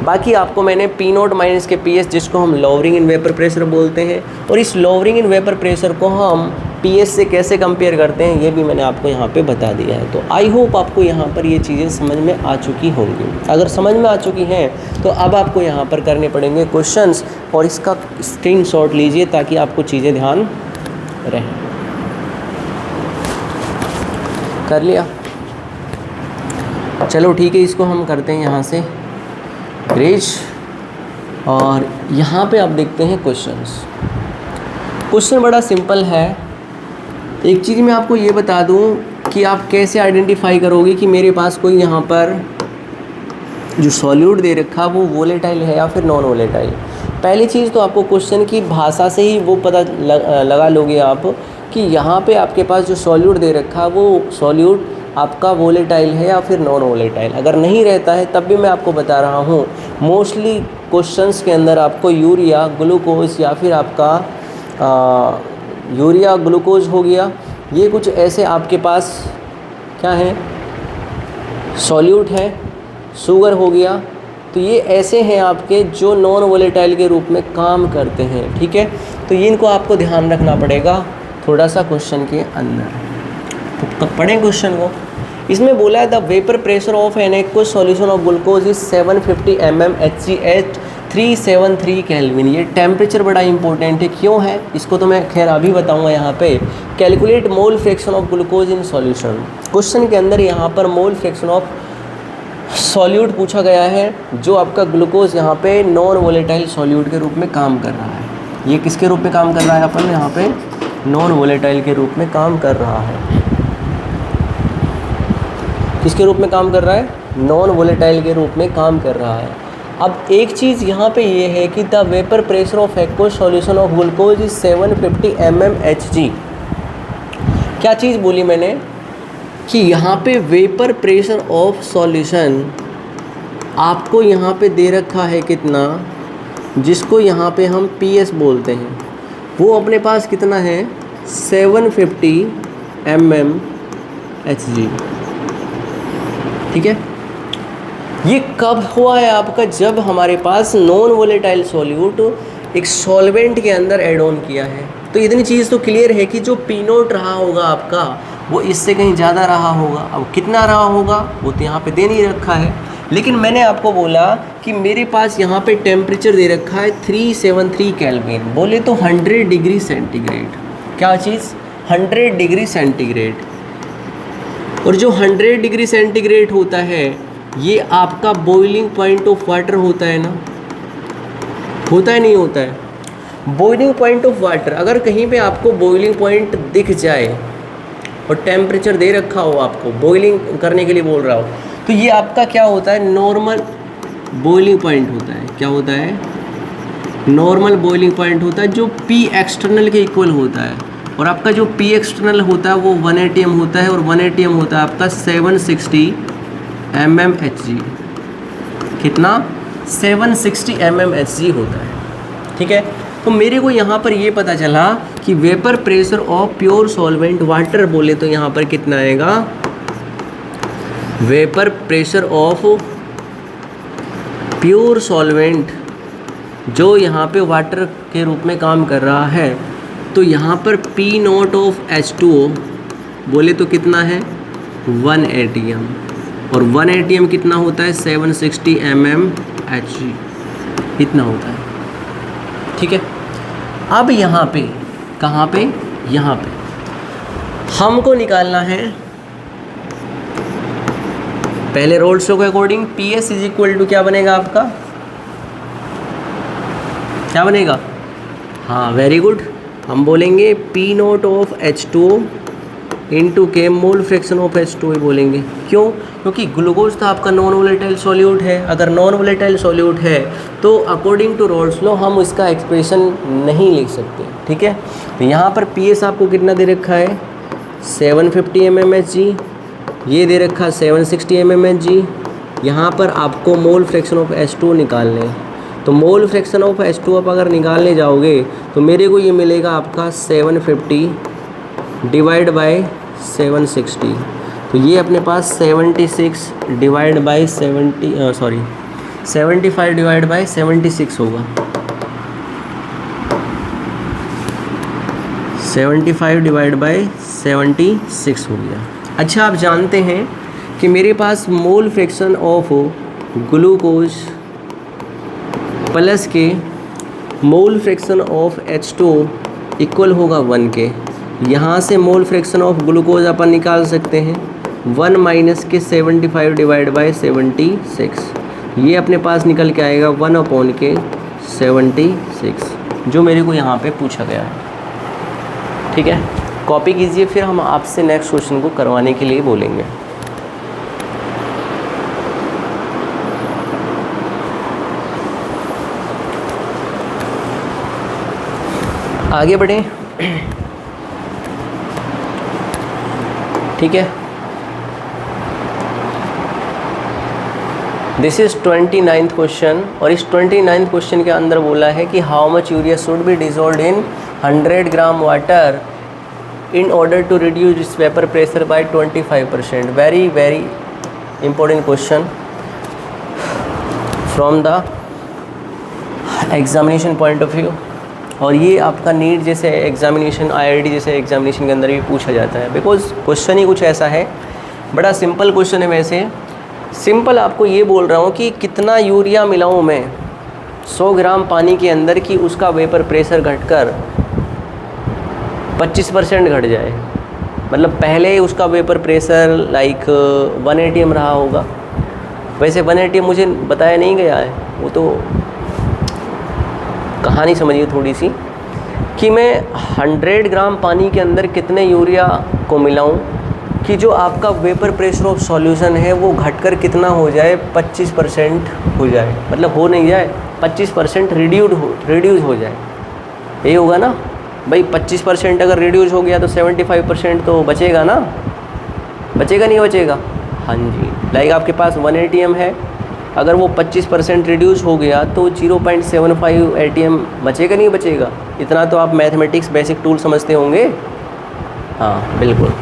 बाकी आपको मैंने पी नोट माइनस के पी एस, जिसको हम लोअरिंग इन वेपर प्रेशर बोलते हैं, और इस लोअरिंग इन वेपर प्रेशर को हम पी एस से कैसे कंपेयर करते हैं ये भी मैंने आपको यहाँ पे बता दिया है। तो आई होप आपको यहाँ पर ये चीज़ें समझ में आ चुकी होंगी। अगर समझ में आ चुकी हैं तो अब आपको यहाँ पर करने पड़ेंगे क्वेश्चंस, और इसका स्क्रीनशॉट लीजिए ताकि आपको चीज़ें ध्यान रहें। कर लिया, चलो ठीक है, इसको हम करते हैं यहाँ से ग्रेज, और यहाँ पे आप देखते हैं क्वेश्चंस। क्वेश्चन बड़ा सिंपल है। एक चीज़ मैं आपको ये बता दूँ कि आप कैसे आइडेंटिफाई करोगे कि मेरे पास कोई यहाँ पर जो सॉल्यूट दे रखा वो वोलेटाइल है या फिर नॉन वोलेटाइल। पहली चीज़ तो आपको क्वेश्चन की भाषा से ही वो पता लगा लोगे आप कि यहाँ पे आपके पास जो सॉल्यूट दे रखा वो सॉल्यूट आपका वोलेटाइल है या फिर नॉन वोलेटाइल। अगर नहीं रहता है तब भी मैं आपको बता रहा हूँ, मोस्टली क्वेश्चंस के अंदर आपको यूरिया, ग्लूकोज या फिर आपका यूरिया, ग्लूकोज हो गया, ये कुछ ऐसे आपके पास क्या है, सॉल्यूट है, शुगर हो गया, तो ये ऐसे हैं आपके जो नॉन वोलेटाइल के रूप में काम करते हैं। ठीक है, तो इनको आपको ध्यान रखना पड़ेगा थोड़ा सा क्वेश्चन के अंदर। तो पढ़ें क्वेश्चन को। इसमें बोला है the vapour pressure of an aqueous solution of glucose is 750 mm Hg at 373 kelvin. ये टेम्परेचर बड़ा इंपॉर्टेंट है, क्यों है इसको तो मैं खैर अभी बताऊंगा। यहाँ पे calculate mole fraction of glucose in solution. Question के अंदर यहाँ पर मोल फ्रैक्शन ऑफ सॉल्यूट पूछा गया है, जो आपका ग्लूकोज यहाँ पे नॉन वोलेटाइल सॉल्यूट के रूप में काम कर रहा है। ये किसके रूप में काम कर रहा है, अपन यहाँ पे नॉन वोलेटाइल के रूप में काम कर रहा है। किसके रूप में काम कर रहा है, नॉन वोलेटाइल के रूप में काम कर रहा है। अब एक चीज़ यहाँ पे ये है कि the vapour pressure of aqueous solution of glucose is 750 mm Hg। क्या चीज़ बोली मैंने कि यहाँ पे वेपर प्रेशर ऑफ सॉल्यूशन आपको यहाँ पे दे रखा है कितना, जिसको यहाँ पे हम PS बोलते हैं, वो अपने पास कितना है 750 mm Hg। ठीक है, ये कब हुआ है आपका, जब हमारे पास नॉन वोलेटाइल सॉल्यूट एक सॉल्वेंट के अंदर ऐड ऑन किया है। तो इतनी चीज़ तो क्लियर है कि जो पी नोट रहा होगा आपका वो इससे कहीं ज़्यादा रहा होगा। अब कितना रहा होगा वो तो यहाँ पे दे नहीं रखा है, लेकिन मैंने आपको बोला कि मेरे पास यहाँ पे टेम्परेचर दे रखा है 373 केल्विन, बोले तो 100 डिग्री सेंटीग्रेड। क्या चीज़, 100 डिग्री सेंटीग्रेड। और जो 100 डिग्री सेंटीग्रेड होता है ये आपका बॉइलिंग पॉइंट ऑफ वाटर होता है ना, होता है नहीं होता है। बॉइलिंग पॉइंट ऑफ वाटर, अगर कहीं पे आपको बॉइलिंग पॉइंट दिख जाए और टेम्परेचर दे रखा हो, आपको बॉइलिंग करने के लिए बोल रहा हो, तो ये आपका क्या होता है, नॉर्मल बॉइलिंग पॉइंट होता है। क्या होता है, नॉर्मल बॉइलिंग पॉइंट होता है, जो पी एक्सटर्नल के इक्वल होता है। और आपका जो पी एक्सटर्नल होता है वो 1 atm होता है, और 1 atm होता है आपका 760 mm Hg। कितना, 760 mm Hg होता है। ठीक है, तो मेरे को यहाँ पर ये पता चला कि vapour pressure of pure solvent water, बोले तो यहाँ पर कितना आएगा, vapour pressure of pure solvent जो यहाँ पे वाटर के रूप में काम कर रहा है, तो यहाँ पर P नॉट ऑफ H2O बोले तो कितना है 1 atm, और 1 atm कितना होता है 760 mm Hg, इतना होता है। ठीक है, अब यहाँ पे कहाँ पे, यहाँ पे हमको निकालना है पहले रोल्स लॉ के according P S is equal to क्या बनेगा आपका, क्या बनेगा, हाँ वेरी गुड, हम बोलेंगे P naught of H2 into के मोल फ्रैक्शन ऑफ H2 ही बोलेंगे। क्यों? क्योंकि ग्लूकोज तो आपका नॉन वोलेटाइल सॉल्यूट है। अगर नॉन वोलेटाइल सॉल्यूट है तो अकॉर्डिंग टू रोल्स लॉ हम इसका एक्सप्रेशन नहीं लिख सकते, ठीक है। तो यहाँ पर पी एस आपको कितना दे रखा है 750 mmHg, ये दे रखा 760 mmHg। यहाँ पर आपको मोल फ्रैक्शन ऑफ H2 निकालने हैं। तो मोल फ्रैक्शन ऑफ H2 आप अगर निकालने जाओगे तो मेरे को ये मिलेगा आपका 750 डिवाइड बाय 760। तो ये अपने पास 76 डिवाइड बाय 75 डिवाइड बाय 76 होगा। 75 डिवाइड बाय 76 हो गया। अच्छा, आप जानते हैं कि मेरे पास mole fraction of glucose plus के mole fraction of H2 equal होगा 1 के। यहाँ से मोल फ्रैक्शन ऑफ ग्लूकोज अपन निकाल सकते हैं 1 माइनस के 75 डिवाइड बाय 76। ये अपने पास निकल के आएगा 1 अपॉन के 76, जो मेरे को यहाँ पे पूछा गया है, ठीक है। कॉपी कीजिए, फिर हम आपसे नेक्स्ट क्वेश्चन को करवाने के लिए बोलेंगे। आगे बढ़ें, ठीक है। दिस इज़ 29th क्वेश्चन, और इस 29th क्वेश्चन के अंदर बोला है कि how much urea should be dissolved in 100 gram water in order to reduce its vapor pressure by 25%. very very important question from the examination point of view, और ये आपका नीट जैसे एग्जामिनेशन, IIT जैसे एग्जामिनेशन के अंदर भी पूछा जाता है। बिकॉज क्वेश्चन ही कुछ ऐसा है, बड़ा सिंपल क्वेश्चन है। वैसे सिंपल आपको ये बोल रहा हूँ कि कितना यूरिया मिलाऊँ मैं 100 ग्राम पानी के अंदर कि उसका वेपर प्रेशर घटकर 25% घट जाए। मतलब पहले उसका वेपर प्रेशर लाइक 1 atm रहा होगा। वैसे 1 atm मुझे बताया नहीं गया है, वो तो कहानी समझिए थोड़ी सी, कि मैं 100 ग्राम पानी के अंदर कितने यूरिया को मिलाऊं कि जो आपका वेपर प्रेशर ऑफ सॉल्यूशन है वो घटकर कितना हो जाए, 25% हो जाए। मतलब हो नहीं जाए, 25% रिड्यूस हो जाए। यही होगा ना भाई, 25% अगर रिड्यूस हो गया तो 75% तो बचेगा ना, बचेगा नहीं बचेगा? हाँ जी। लाइक आपके पास 1 atm है, अगर वो 25% रिड्यूस हो गया तो 0.75 atm बचेगा नहीं बचेगा? इतना तो आप मैथमेटिक्स बेसिक टूल समझते होंगे। हाँ बिल्कुल,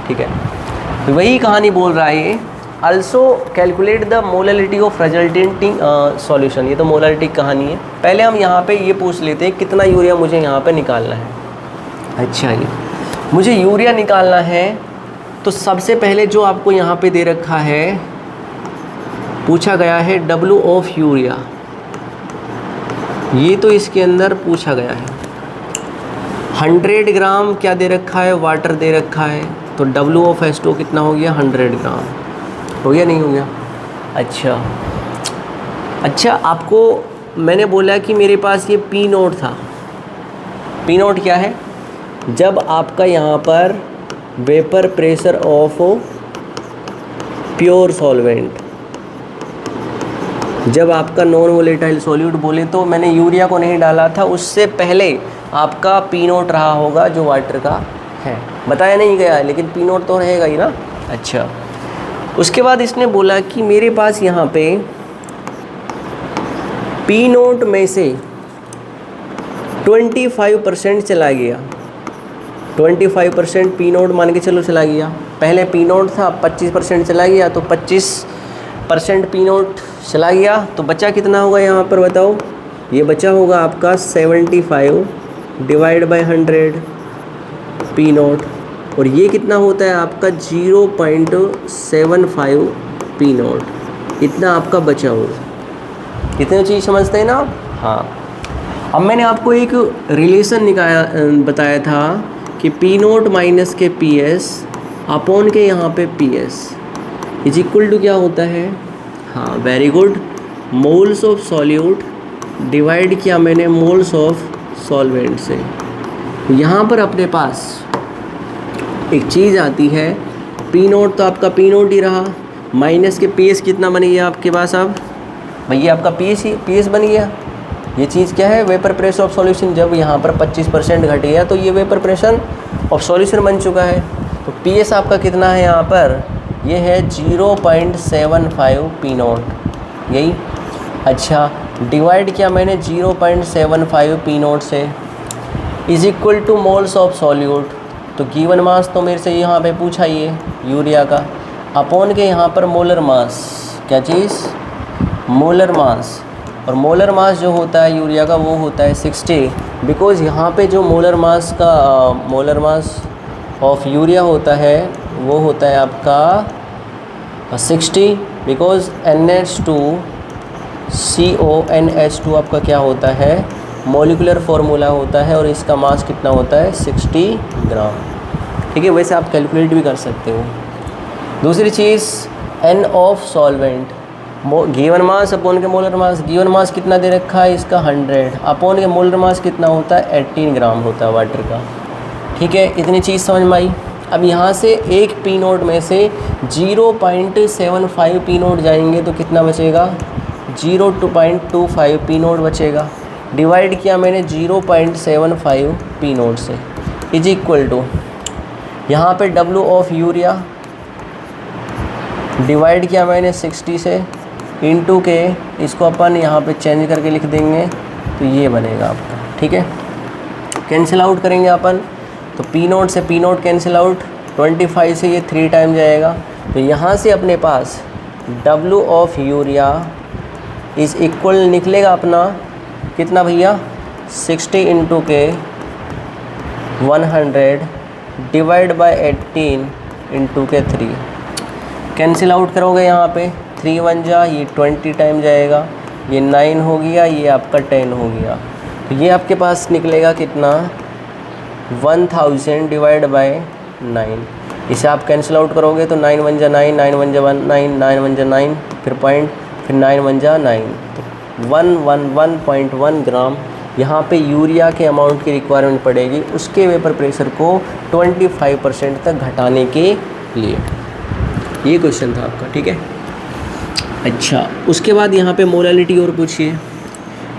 ठीक है। तो वही कहानी बोल रहा है ये। Also calculate the molarity of resulting solution. ये तो मोलरिटी कहानी है। पहले हम यहाँ पे ये पूछ लेते हैं कितना यूरिया मुझे यहाँ पे निकालना है। अच्छा जी, मुझे यूरिया निकालना है तो सबसे पहले जो आपको यहाँ पे दे रखा है, पूछा गया है W ऑफ यूरिया। ये तो इसके अंदर पूछा गया है। 100 ग्राम क्या दे रखा है, वाटर दे रखा है। तो W ऑफ H2 कितना हो गया, 100 ग्राम। हो गया नहीं हो गया? अच्छा आपको मैंने बोला कि मेरे पास ये P नोट था। P नोट क्या है? जब आपका यहाँ पर vapour pressure of pure solvent, जब आपका नॉन वोलेटाइल सॉल्यूट बोले तो मैंने यूरिया को नहीं डाला था, उससे पहले आपका P नोट रहा होगा जो वाटर का है। बताया नहीं गया है लेकिन P नोट तो रहेगा ही ना। अच्छा, उसके बाद इसने बोला कि मेरे पास यहाँ पे P नोट में से 25% चला गया। 25% P नोट मान के चलो चला गया। पहले P नोट था, 25% चला गया, तो 25% P नोट चला गया। तो बचा कितना होगा यहाँ पर बताओ? ये बचा होगा आपका 75 डिवाइड बाय 100 P नोट, और ये कितना होता है आपका 0.75 P नोट। इतना आपका बचा होगा। इतनी चीज़ समझते हैं ना आप? हाँ। अब मैंने आपको एक रिलेशन बताया था कि पी नोट माइनस के पी एस अपॉन के यहाँ पे P S is equal to क्या होता है, हाँ very good, moles of solute divide किया मैंने मोल्स ऑफ सॉल्वेंट से। यहाँ पर अपने पास एक चीज़ आती है, पी नोट तो आपका पी नोट ही रहा, माइनस के पी एस कितना बन गया आपके पास, अब भैया आपका पी एस बन गया। ये चीज़ क्या है, वेपर प्रेशर ऑफ सॉल्यूशन। जब यहाँ पर 25% घट गया तो ये वेपर प्रेशर ऑफ सॉल्यूशन बन चुका है। तो पी एस आपका कितना है यहाँ पर, ये है 0.75 पी नोट, यही। अच्छा, डिवाइड किया मैंने 0.75 पी नोट से, is equal to moles of solute. तो गिवन मास तो मेरे से यहाँ पे पूछा ही है यूरिया का, अपॉन के यहाँ पर मोलर मास, क्या चीज़, मोलर मास। और मोलर मास जो होता है यूरिया का वो होता है 60, बिकॉज़ यहाँ पे जो मोलर मास ऑफ यूरिया होता है वो होता है आपका 60, बिकॉज़ NH2CO आपका क्या होता है, मॉलिक्यूलर फार्मूला होता है, और इसका मास कितना होता है 60 ग्राम। ठीक है, वैसे आप कैलकुलेट भी कर सकते हो। दूसरी चीज़, N of solvent, given mass upon के मोलर मास। गिवन मास कितना दे रखा है इसका 100, अपॉन के मोलर मास कितना होता है 18 ग्राम होता है वाटर का। ठीक है, इतनी चीज़ समझ में आई। अब यहाँ से एक पी नोट में से 0.75 पी नोट जाएंगे तो कितना बचेगा, 0.25 पी नोट बचेगा। डिवाइड किया मैंने 0.75 पी नोट से, इज इक्वल टू यहाँ पे W ऑफ यूरिया डिवाइड किया मैंने 60 से, इंटू के इसको अपन यहाँ पे चेंज करके लिख देंगे तो ये बनेगा आपका। ठीक है, कैंसिल आउट करेंगे अपन, तो पी नोट से पी नोट कैंसिल आउट, 25 से ये 3 टाइम जाएगा। तो यहाँ से अपने पास W of urea is equal निकलेगा अपना कितना भैया, 60 इंटू के 100 डिवाइड बाय 18 इंटू के 3। कैंसिल आउट करोगे यहाँ पे 3 1 जा, ये 20 टाइम जाएगा, ये 9 हो गया, ये आपका 10 हो गया। तो ये आपके पास निकलेगा कितना, 1000 डिवाइड बाय 9। इसे आप कैंसिल आउट करोगे तो 9 1 जा 9, 9 1 जा 1 9, 9 1 जा 9, फिर पॉइंट, फिर 9 1 जा 9। तो 111.1 ग्राम यहाँ पे यूरिया के अमाउंट की रिक्वायरमेंट पड़ेगी उसके वेपर प्रेशर को 25% तक घटाने के लिए। ये क्वेश्चन था आपका। ठीक है, अच्छा, उसके बाद यहाँ पे मोलालिटी और पूछिए।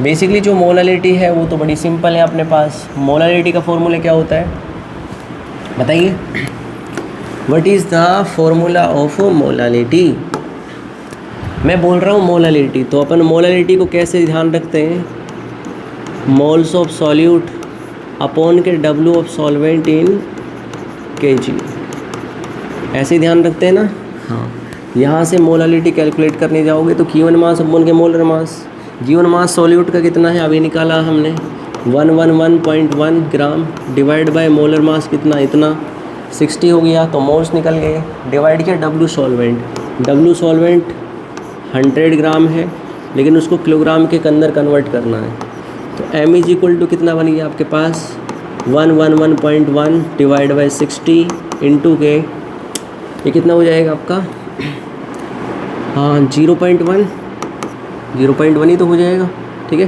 बेसिकली जो मोलालिटी है वो तो बड़ी सिंपल है अपने पास। मोलालिटी का फॉर्मूला क्या होता है बताइए, what is the formula of molality. मैं बोल रहा हूँ मोलालिटी, तो अपन मोलालिटी को कैसे ध्यान रखते हैं, मोल्स ऑफ सॉल्यूट अपॉन के W of solvent in kg, ऐसे ध्यान रखते हैं ना। हाँ, यहाँ से मोलालिटी कैलकुलेट करने जाओगे तो गिवन मास अपॉन के molar mass. Given mass solute का कितना है अभी निकाला हमने, 111.1 ग्राम, डिवाइड बाय मोलर मास कितना, इतना 60 हो गया, तो मोल्स निकल गए। डिवाइड किया W सॉल्वेंट 100 ग्राम है, लेकिन उसको किलोग्राम के अंदर कन्वर्ट करना है। तो M इज इक्वल टू कितना बन गया आपके पास, 111.1 डिवाइड बाई 60 इंटू के, ये कितना हो जाएगा आपका, हाँ 0.1 ही तो हो जाएगा। ठीक है,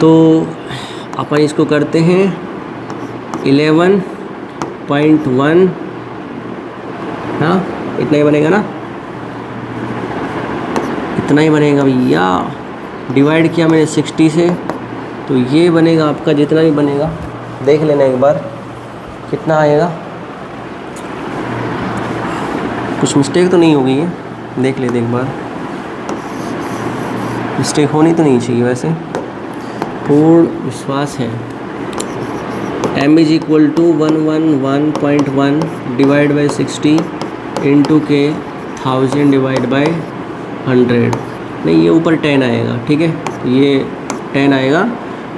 तो अपन इसको करते हैं 11.1, हाँ इतना ही बनेगा ना, इतना ही बनेगा भैया। डिवाइड किया मैंने 60 से, तो ये बनेगा आपका, जितना भी बनेगा देख लेना एक बार कितना आएगा। कुछ मिस्टेक तो नहीं होगी, है देख लेते एक बार, मिस्टेक होनी तो नहीं चाहिए वैसे, पूर्ण विश्वास है। M is equal to 111.1 divide by 60 into के 1000 डिवाइड बाई 100, नहीं ये ऊपर 10 आएगा। ठीक है, ये 10 आएगा,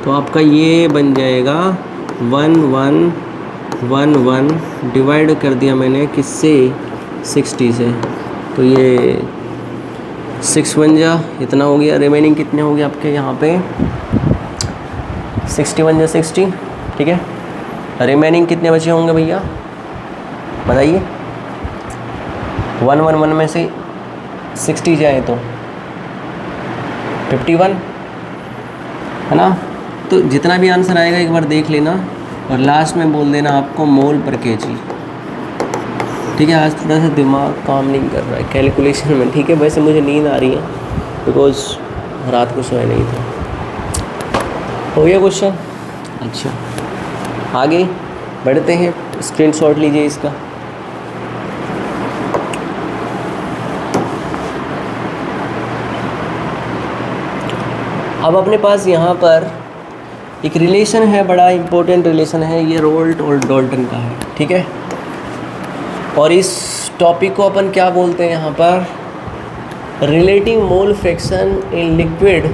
तो आपका ये बन जाएगा 1111 डिवाइड कर दिया मैंने किससे, 60 से, तो ये 6 बन जा, इतना हो गया। रिमेनिंग कितने हो गए आपके यहाँ पे, 61 जा 60। ठीक है, रिमेनिंग कितने बचे होंगे भैया बताइए? 111 में से 60 जाए तो 51 है ना। तो जितना भी आंसर आएगा एक बार देख लेना और लास्ट में बोल देना आपको मोल पर केजी। ठीक है, आज थोड़ा सा दिमाग काम नहीं कर रहा है कैलकुलेशन में। ठीक है, वैसे मुझे नींद आ रही है बिकॉज रात को सोया नहीं था। हो गया क्वेश्चन? अच्छा, आगे बढ़ते हैं। स्क्रीनशॉट लीजिए इसका। अब अपने पास यहाँ पर एक रिलेशन है, बड़ा इम्पोर्टेंट रिलेशन है, ये रोल्ट और डॉल्टन का है। ठीक है, और इस टॉपिक को अपन क्या बोलते हैं यहाँ पर? Relating mole fraction in liquid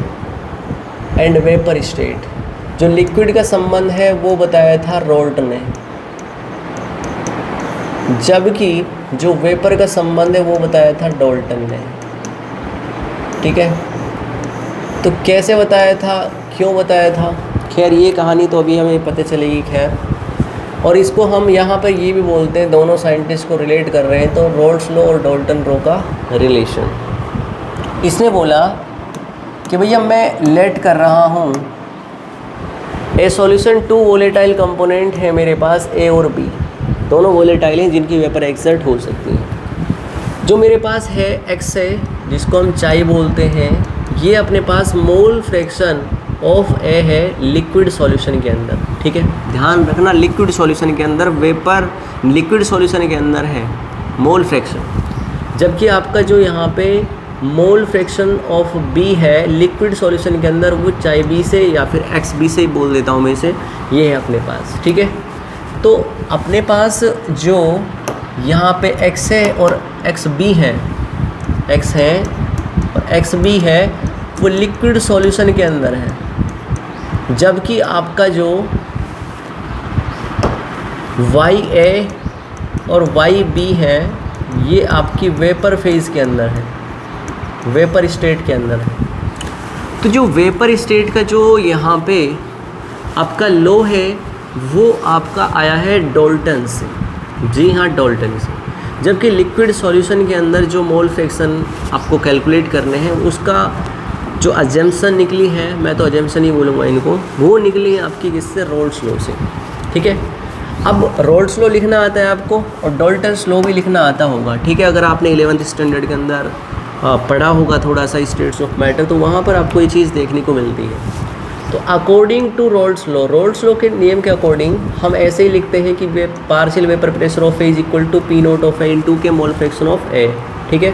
and vapour state. जो लिक्विड का संबंध है वो बताया था रोल्ट ने, जबकि जो वेपर का संबंध है वो बताया था डॉल्टन ने। ठीक है, तो कैसे बताया था, क्यों बताया था, खैर ये कहानी तो अभी हमें पता चलेगी। खैर, और इसको हम यहाँ पर ये भी बोलते हैं, दोनों साइंटिस्ट को रिलेट कर रहे हैं, तो रोल्स लॉ और डॉल्टन लॉ का रिलेशन। इसने बोला कि भैया मैं लेट कर रहा हूँ a solution two volatile component है मेरे पास ए और बी, दोनों वोलेटाइल हैं जिनकी वेपर एक्सर्ट हो सकती है। जो मेरे पास है एक्स है, जिसको हम चाई बोलते हैं, ये अपने पास मोल फ्रैक्शन ऑफ ए है लिक्विड सॉल्यूशन के अंदर। ठीक है, ध्यान रखना, लिक्विड सॉल्यूशन के अंदर वेपर, लिक्विड सॉल्यूशन के अंदर है मोल फ्रैक्शन, जबकि आपका जो यहाँ पे मोल फ्रैक्शन ऑफ बी है लिक्विड सॉल्यूशन के अंदर, वो चाहे बी से या फिर एक्स बी से ही बोल देता हूँ मैं इसे, ये है अपने पास। ठीक है, तो अपने पास जो यहाँ पे एक्स है और एक्स बी है, एक्स है और एक्स बी है, वो लिक्विड सॉल्यूशन के अंदर है, जबकि आपका जो वाई ए और वाई बी है ये आपकी वेपर फेज़ के अंदर है, वेपर स्टेट के अंदर है। तो जो वेपर स्टेट का जो यहाँ पे आपका लॉ है वो आपका आया है डॉल्टन से। जी हाँ, डॉल्टन से। जबकि लिक्विड सॉल्यूशन के अंदर जो मोल फ्रैक्शन आपको कैलकुलेट करने हैं उसका जो अजम्पशन निकली है, मैं तो अजम्पशन ही बोलूँगा इनको, वो निकली है आपकी किससे? रोल्स लॉ से। ठीक है, अब रोल्स लॉ लिखना आता है आपको और डॉल्टन्स लॉ भी लिखना आता होगा। ठीक है, अगर आपने 11th स्टैंडर्ड के अंदर पढ़ा होगा थोड़ा सा स्टेट्स ऑफ मैटर, तो वहाँ पर आपको ये चीज़ देखने को मिलती है। तो अकॉर्डिंग टू रोल्स लॉ के नियम के अकॉर्डिंग हम ऐसे ही लिखते हैं कि वे partial vapour pressure of A is equal to P naught of A into के मोल फ्रैक्शन ऑफ ए। ठीक है,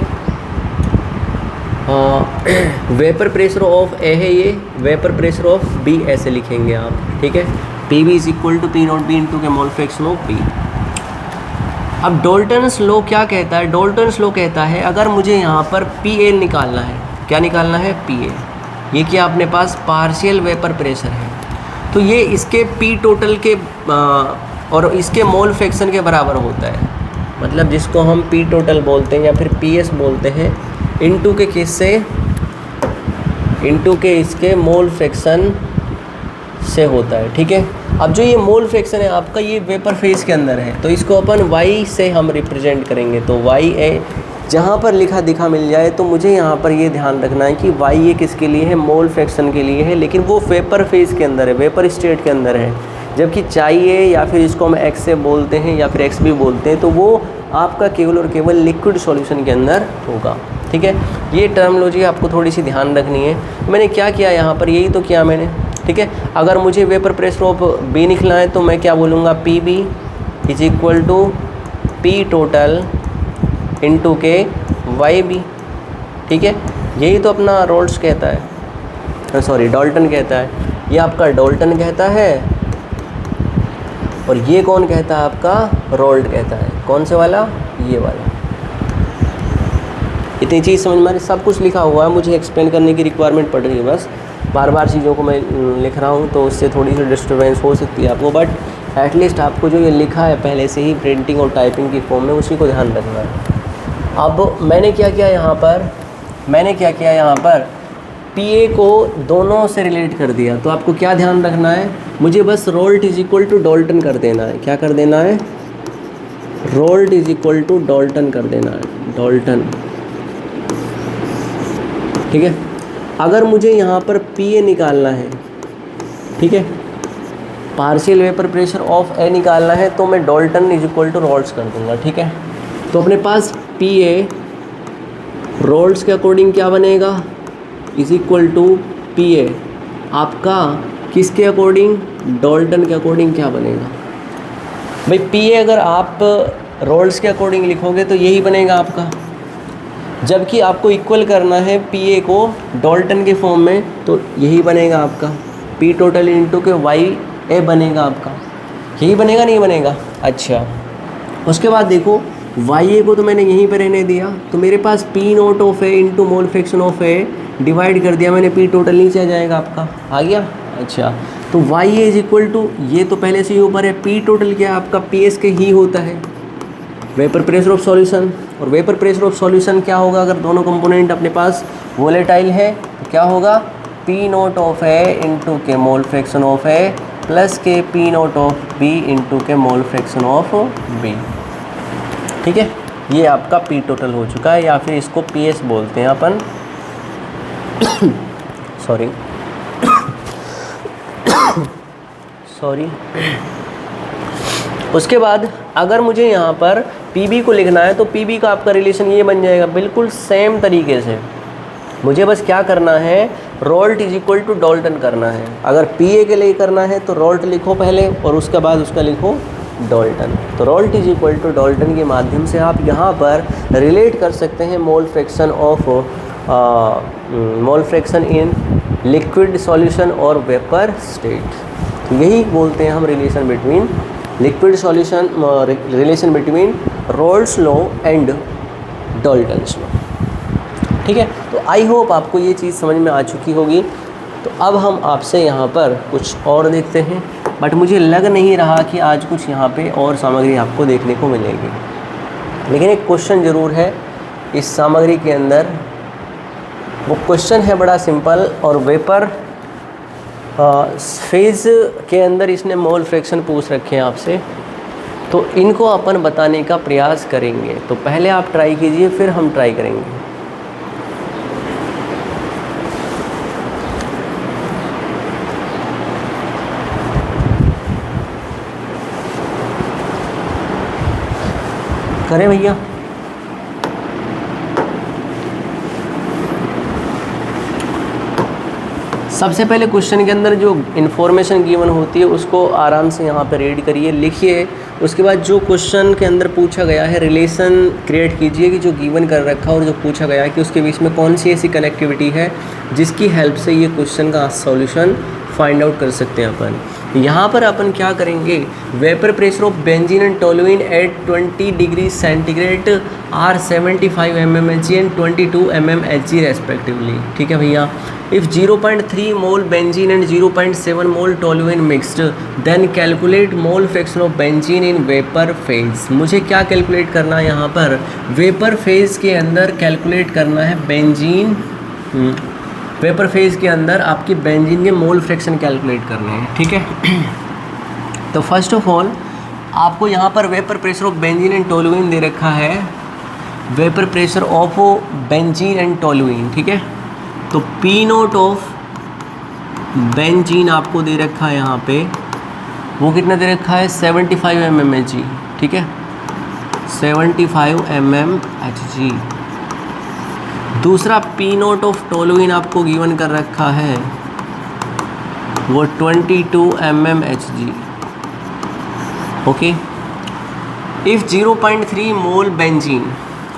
वेपर प्रेशर ऑफ ए है ये, वेपर प्रेशर ऑफ बी ऐसे लिखेंगे आप। ठीक है, P B is equal to P naught B into के मोल फ्रैक्शन ऑफ बी। अब डॉल्टन्स लॉ क्या कहता है? डॉल्टन्स लॉ कहता है अगर मुझे यहाँ पर पी ए निकालना है, क्या निकालना है? P A. ये क्या अपने पास पार्शियल वेपर प्रेशर है, तो ये इसके पी टोटल के और इसके मोल फ्रैक्शन के बराबर होता है। मतलब जिसको हम पी टोटल बोलते हैं या फिर पी एस बोलते हैं, इनटू के किससे? इनटू के इसके मोल फ्रैक्शन से होता है। ठीक है, अब जो ये मोल फ्रैक्शन है आपका, ये वेपर फेज़ के अंदर है, तो इसको अपन वाई से हम रिप्रेजेंट करेंगे। तो वाई ए जहाँ पर लिखा दिखा मिल जाए, तो मुझे यहाँ पर ये ध्यान रखना है कि वाई ये किसके लिए है? मोल फ्रैक्शन के लिए है, लेकिन वो वेपर फेज़ के अंदर है, वेपर स्टेट के अंदर है। जबकि चाहिए या फिर इसको हम एक्स से बोलते हैं या फिर एक्स भी बोलते हैं, तो वो आपका केवल और केवल लिक्विड सॉल्यूशन के अंदर होगा। ठीक है, ये टर्मोलॉजी आपको थोड़ी सी ध्यान रखनी है। मैंने क्या किया यहाँ पर? यही तो किया मैंने। ठीक है, अगर मुझे वेपर प्रेशर ऑफ बी निकलना है तो मैं क्या बोलूँगा? P B is equal to P total into के वाई बी। ठीक है, यही तो अपना रोल्स कहता है, सॉरी डॉल्टन कहता है। ये आपका डॉल्टन कहता है और ये कौन कहता है? आपका रोल्ट कहता है। कौन से वाला? ये वाला। इतनी चीज़ समझ में, सब कुछ लिखा हुआ है, मुझे एक्सप्लेन करने की रिक्वायरमेंट पड़ रही है। बस बार बार चीज़ों को मैं लिख रहा हूँ तो उससे थोड़ी सी डिस्टर्बेंस हो सकती है आपको, बट एटलीस्ट आपको जो ये लिखा है पहले से ही प्रिंटिंग और टाइपिंग की फॉर्म में, उसी को ध्यान रखना है। अब मैंने क्या किया यहाँ पर? मैंने क्या किया यहाँ पर? पीए को दोनों से रिलेट कर दिया, तो आपको क्या ध्यान रखना है, मुझे बस Raoult is equal to Dalton कर देना है। क्या कर देना है? Raoult is equal to Dalton कर देना है, डाल्टन। ठीक है, अगर मुझे यहाँ पर पीए निकालना है, ठीक है, partial vapour pressure of A निकालना है, तो मैं Dalton is equal to Raoult's कर दूंगा। ठीक है, तो अपने पास पीए रोल्ट्स के अकॉर्डिंग क्या बनेगा, इज इक्वल टू पीए आपका किसके अकॉर्डिंग, डाल्टन के अकॉर्डिंग क्या बनेगा भाई। पीए अगर आप रोल्ट्स के अकॉर्डिंग लिखोगे तो यही बनेगा आपका, जबकि आपको इक्वल करना है पीए को डाल्टन के फॉर्म में, तो यही बनेगा आपका पी टोटल इंटू के वाई ए बनेगा आपका, यही बनेगा, नहीं बनेगा। अच्छा, उसके बाद देखो वाई ए को तो मैंने यहीं पर रहने दिया, तो मेरे पास P naught of A into mole fraction of A divide कर दिया मैंने, पी टोटल नीचे आ जाएगा आपका, आ गया। अच्छा, तो Y A is equal to, ये तो पहले से ही ऊपर है, पी टोटल क्या है आपका, पी एस के ही होता है, वेपर प्रेशर ऑफ सॉल्यूशन। और वेपर प्रेशर ऑफ सॉल्यूशन क्या होगा, अगर दोनों कंपोनेंट अपने पास वोलेटाइल है तो क्या होगा, P naught of A into के mole fraction of A plus के P naught of B into के मोल फ्रैक्शन ऑफ बी। ठीक है, ये आपका पी टोटल हो चुका है, या फिर इसको पी एस बोलते हैं अपन सॉरी सॉरी। उसके बाद अगर मुझे यहाँ पर पीबी को लिखना है, तो पीबी का आपका रिलेशन ये बन जाएगा बिल्कुल सेम तरीके से, मुझे बस क्या करना है, Raoult is equal to Dalton करना है। अगर पीए के लिए करना है तो रोल्ट लिखो पहले और उसके बाद उसका लिखो डाल्टन, तो Raoult is equal to Dalton के माध्यम से आप यहाँ पर रिलेट कर सकते हैं मोल fraction of mole fraction in liquid solution और वेपर स्टेट। यही बोलते हैं हम relation between liquid solution, relation between Raoult's law and Dalton's law. ठीक है, तो आई होप आपको ये चीज़ समझ में आ चुकी होगी। तो अब हम आपसे यहाँ पर कुछ और देखते हैं, बट मुझे लग नहीं रहा कि आज कुछ यहाँ पे और सामग्री आपको देखने को मिलेगी, लेकिन एक क्वेश्चन ज़रूर है इस सामग्री के अंदर। वो क्वेश्चन है बड़ा सिंपल, और वेपर फेज़ के अंदर इसने मोल फ्रैक्शन पूछ रखे हैं आपसे, तो इनको अपन बताने का प्रयास करेंगे। तो पहले आप ट्राई कीजिए, फिर हम ट्राई करेंगे। करें भैया। सबसे पहले क्वेश्चन के अंदर जो इन्फॉर्मेशन गिवन होती है उसको आराम से यहाँ पे रीड करिए, लिखिए। उसके बाद जो क्वेश्चन के अंदर पूछा गया है रिलेशन क्रिएट कीजिए कि जो गिवन कर रखा है और जो पूछा गया है कि उसके बीच में कौन सी ऐसी कनेक्टिविटी है जिसकी हेल्प से ये क्वेश्चन का सॉल्यूशन फाइंड आउट कर सकते हैं अपन। यहाँ पर अपन क्या करेंगे, vapour pressure of benzene and toluene at 20 degree centigrade are 75 mmHg and 22 mmHg respectively. ठीक है भैया। If 0.3 mole benzene and 0.7 mole toluene mixed then calculate mole fraction of benzene in vapour phase. मुझे क्या कैलकुलेट करना है यहाँ पर, vapour phase के अंदर कैलकुलेट करना है बेंजीन, वेपर फेज के अंदर आपकी बेंजीन के मोल फ्रैक्शन कैलकुलेट करने हैं। ठीक है। तो फर्स्ट ऑफ ऑल आपको यहाँ पर vapour pressure of benzene and toluene दे रखा है, vapour pressure of benzene and toluene. ठीक है, तो पी नोट ऑफ बेंजीन आपको दे रखा है यहाँ पे, वो कितना दे रखा है 75 mmHg। ठीक है, 75 mmHg। दूसरा पी नोट ऑफ टोलुइन आपको गिवन कर रखा है वो 22 mmHg। Okay. If 0.3 mole benzene,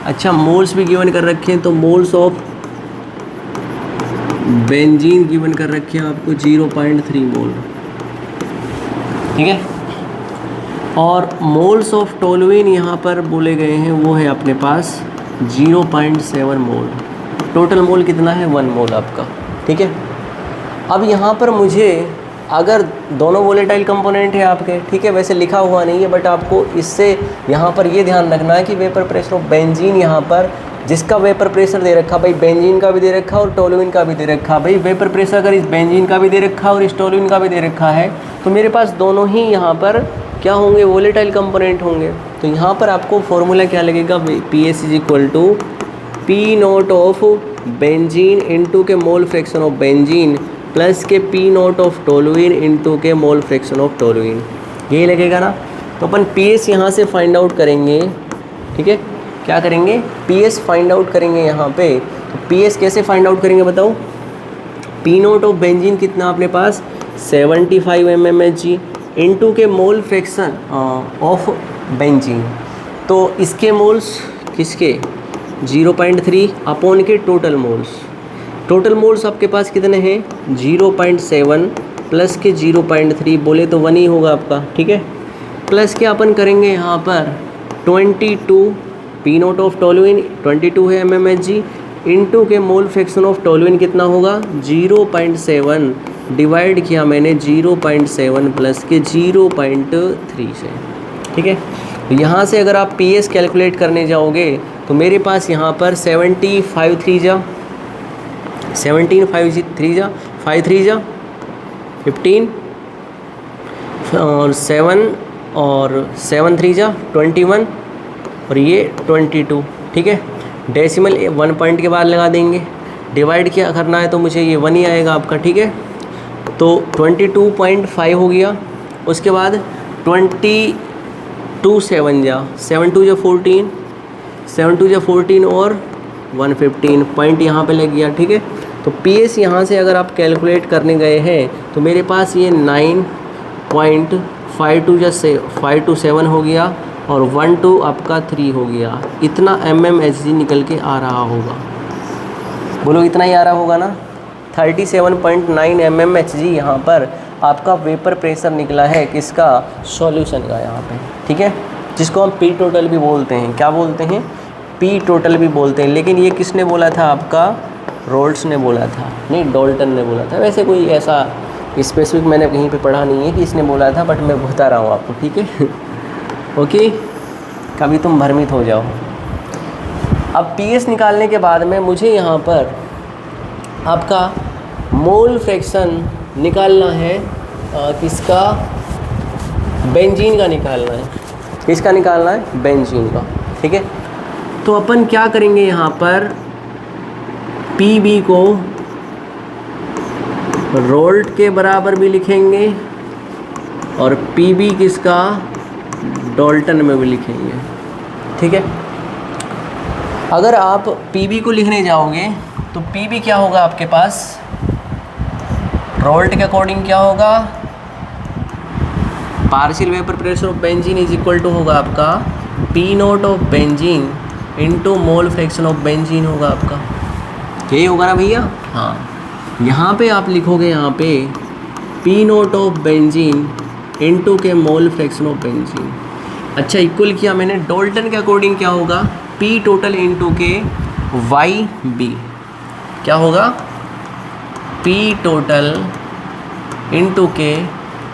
अच्छा मोल्स भी गिवन कर रखे हैं, तो मोल्स ऑफ बेंजीन गिवन कर रखे हैं आपको 0.3 मोल। ठीक है, और मोल्स ऑफ टोलुइन यहाँ पर बोले गए हैं वो है अपने पास 0.7 मोल। टोटल मोल कितना है 1 मोल आपका। ठीक है, अब यहाँ पर मुझे अगर दोनों वोलेटाइल कंपोनेंट है आपके, ठीक है, वैसे लिखा हुआ नहीं है बट आपको इससे यहाँ पर ये ध्यान रखना है कि वेपर प्रेशर ऑफ बेंजीन यहाँ पर जिसका वेपर प्रेशर दे रखा भाई, बेंजीन का भी दे रखा और टोलुइन का भी दे रखा भाई। वेपर प्रेशर अगर इस बेंजीन का भी दे रखा और इस टोलुइन का भी दे रखा है तो मेरे पास दोनों ही यहाँ पर क्या होंगे, वोलेटाइल कंपोनेंट होंगे। तो यहाँ पर आपको फॉर्मूला क्या लगेगा, P S is equal to P naught of benzene into के mole fraction of benzene plus के P naught of toluene into के मोल फ्रैक्शन ऑफ टोलुइन, यही लगेगा ना। तो अपन पी एस यहाँ से फाइंड आउट करेंगे, ठीक है। क्या करेंगे, पी एस फाइंड आउट करेंगे यहाँ पे। तो पी एस कैसे फाइंड आउट करेंगे बताओ। पी नोट ऑफ बेंजीन कितना अपने पास 75 mmHg इंटू के मोल फ्रैक्शन ऑफ बेंजीन, तो इसके मोल्स किसके 0.3 अपॉन के टोटल मोल्स। टोटल मोल्स आपके पास कितने हैं 0.7 प्लस के 0.3, बोले तो 1 ही होगा आपका, ठीक है। प्लस के अपन करेंगे यहाँ पर 22 पी नोट ऑफ टोलुइन 22 है mmHg इंटू के मोल फ्रैक्शन ऑफ टोलुइन कितना होगा 0.7 डिवाइड किया मैंने 0.7 प्लस के 0.3 से, ठीक है। तो यहाँ से अगर आप पी एस कैलकुलेट करने जाओगे तो मेरे पास यहाँ पर 17 3 जा 15 और 7 और 7 3 जा 21 और ये 22, ठीक है। डेसिमल 1 पॉइंट के बाद लगा देंगे, डिवाइड किया करना है तो मुझे ये 1 ही आएगा आपका, ठीक है। तो 22.5 हो गया। उसके बाद 22 7 जा 7 2 जा 14 7 2 जा 14 और 115 पॉइंट यहाँ पे लग गया, ठीक है। तो पी एस यहाँ से अगर आप कैलकुलेट करने गए हैं तो मेरे पास ये 9.52 हो गया और 12 आपका 3 हो गया। इतना mmHg निकल के आ रहा होगा, बोलो इतना ही आ रहा होगा ना। 37.9 mmHg यहाँ पर आपका वेपर प्रेशर निकला है किसका, सॉल्यूशन का यहाँ पे, ठीक है। जिसको हम पी टोटल भी बोलते हैं, क्या बोलते हैं, पी टोटल भी बोलते हैं। लेकिन ये किसने बोला था आपका, रोल्स ने बोला था, नहीं डाल्टन ने बोला था। वैसे कोई ऐसा स्पेसिफिक मैंने कहीं पे पढ़ा नहीं है कि इसने बोला था, बट मैं बता रहा हूँ आपको, ठीक है। ओके, कभी तुम भ्रमित हो जाओ। अब पी एस निकालने के बाद में मुझे यहाँ पर आपका मोल फ्रैक्शन निकालना है, किसका, बेंजीन का निकालना है। किसका निकालना है, बेंजीन का, ठीक है। तो अपन क्या करेंगे यहाँ पर, पी बी को रोल्ट के बराबर भी लिखेंगे और पी बी किसका, डाल्टन में भी लिखेंगे, ठीक है। अगर आप पी बी को लिखने जाओगे तो पी बी क्या होगा आपके पास, रोल्ट के अकॉर्डिंग क्या होगा, partial vapour pressure of benzene is equal to होगा आपका P naught of benzene into mole fraction of benzene होगा आपका, यही होगा ना भैया। हाँ, यहाँ पे आप लिखोगे यहाँ पे P naught of benzene into के मोल फ्रैक्शन ऑफ बेंजीन। अच्छा, इक्वल किया मैंने, डाल्टन के अकॉर्डिंग क्या होगा, पी टोटल इंटू के वाई बी, क्या होगा, पी टोटल इंटू के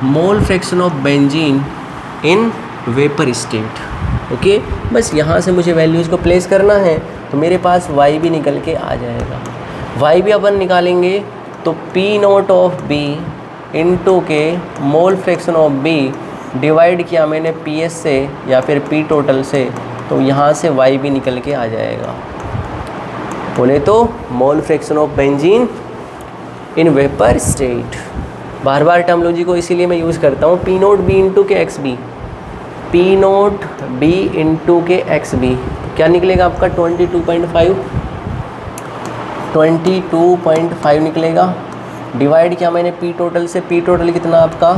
mole fraction of benzene in vapour state. Okay, बस यहाँ से मुझे वैल्यूज़ को प्लेस करना है तो मेरे पास वाई भी निकल के आ जाएगा। वाई भी अपन निकालेंगे तो P naught of B into के mole fraction of B divide किया मैंने पी एस से या फिर पी टोटल से, तो यहाँ से वाई भी निकल के आ जाएगा। बोले तो mole fraction of benzene in vapour state. बार बार टर्मोलॉजी को इसीलिए मैं यूज़ करता हूँ। पी नोट बी इंटू के X B, P naught B into के एक्स बी क्या निकलेगा आपका 22.5 निकलेगा। डिवाइड किया मैंने पी टोटल से, पी टोटल कितना आपका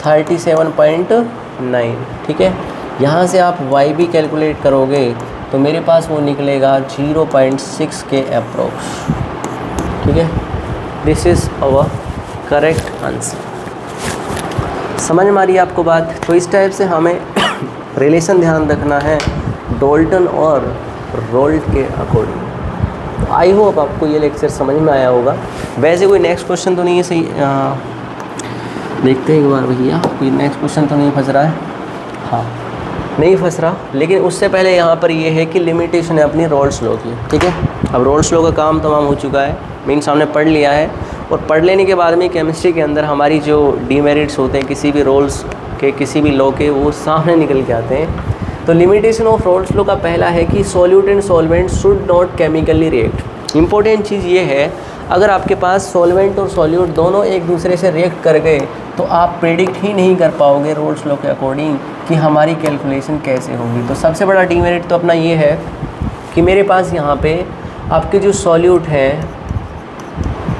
37.9, ठीक है। यहाँ से आप वाई भी कैलकुलेट करोगे तो मेरे पास वो निकलेगा 0.6 के अप्रोक्स, ठीक है। This is our correct answer. समझ में आ रही है आपको बात? तो इस टाइप से हमें रिलेशन ध्यान रखना है डाल्टन और रोल्ट के अकॉर्डिंग। तो आई होप आपको ये लेक्चर समझ में आया होगा। वैसे कोई नेक्स्ट क्वेश्चन तो नहीं है, सही देखते हैं एक बार भैया, कोई नेक्स्ट क्वेश्चन तो नहीं फंस रहा है। हाँ, नहीं फंस रहा। लेकिन उससे पहले यहाँ पर ये है कि लिमिटेशन है अपनी रोल्स लॉ की, ठीक है। अब रोल्स लॉ का काम तमाम हो चुका है, मीन्स हमने पढ़ लिया है, और पढ़ लेने के बाद में केमिस्ट्री के अंदर हमारी जो डीमेरिट्स होते हैं किसी भी रोल्स के, किसी भी लॉ के, वो सामने निकल के आते हैं। तो लिमिटेशन ऑफ रोल्स लॉ का पहला है कि solute and solvent should not chemically react. Important चीज़ ये है, अगर आपके पास सॉल्वेंट और सॉल्यूट दोनों एक दूसरे से रिएक्ट कर गए तो आप प्रेडिक्ट ही नहीं कर पाओगे रोल्स लॉ के अकॉर्डिंग कि हमारी कैलकुलेशन कैसे होगी। तो सबसे बड़ा डीमेरिट तो अपना ये है कि मेरे पास यहाँ पे आपके जो सॉल्यूट हैं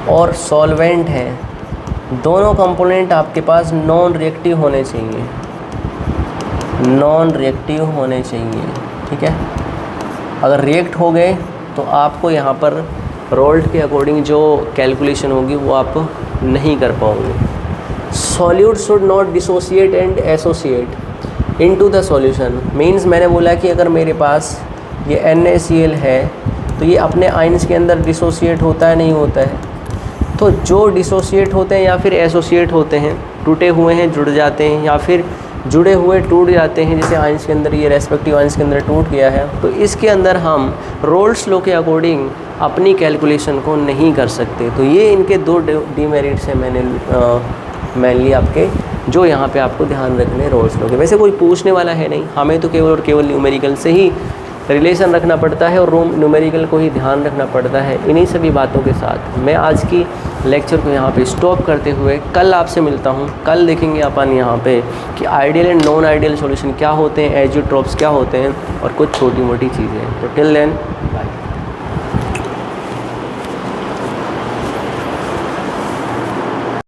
और सॉल्वेंट हैं, दोनों कंपोनेंट आपके पास नॉन रिएक्टिव होने चाहिए, नॉन रिएक्टिव होने चाहिए, ठीक है। अगर रिएक्ट हो गए तो आपको यहाँ पर रोल्ट के अकॉर्डिंग जो कैलकुलेशन होगी वो आप नहीं कर पाओगे। Solute should not dissociate and associate into the solution. Means मैंने बोला कि अगर मेरे पास ये NaCl है तो ये अपने आयंस के अंदर डिसोशिएट होता है, नहीं होता है। तो जो डिसोशिएट होते हैं या फिर एसोसिएट होते हैं, टूटे हुए हैं जुड़ जाते हैं, या फिर जुड़े हुए टूट जाते हैं, जैसे आयंस के अंदर ये रेस्पेक्टिव आयंस के अंदर टूट गया है, तो इसके अंदर हम रोल्स लॉ के अकॉर्डिंग अपनी कैलकुलेशन को नहीं कर सकते। तो ये इनके दो डीमेरिट्स हैं मैंने मेनली आपके जो यहाँ पे आपको ध्यान रखने रोल्स लॉ के। वैसे कोई पूछने वाला है नहीं, हमें तो केवल और केवल न्यूमेरिकल से ही रिलेशन रखना पड़ता है और न्यूमेरिकल को ही ध्यान रखना पड़ता है। इन्हीं सभी बातों के साथ मैं आज की लेक्चर को यहाँ पे स्टॉप करते हुए कल आपसे मिलता हूँ। कल देखेंगे अपन यहाँ पे कि ideal and non ideal solution क्या होते हैं, एजियोट्रॉप्स क्या होते हैं, और कुछ छोटी मोटी चीज़ें। तो टिल देन बाय।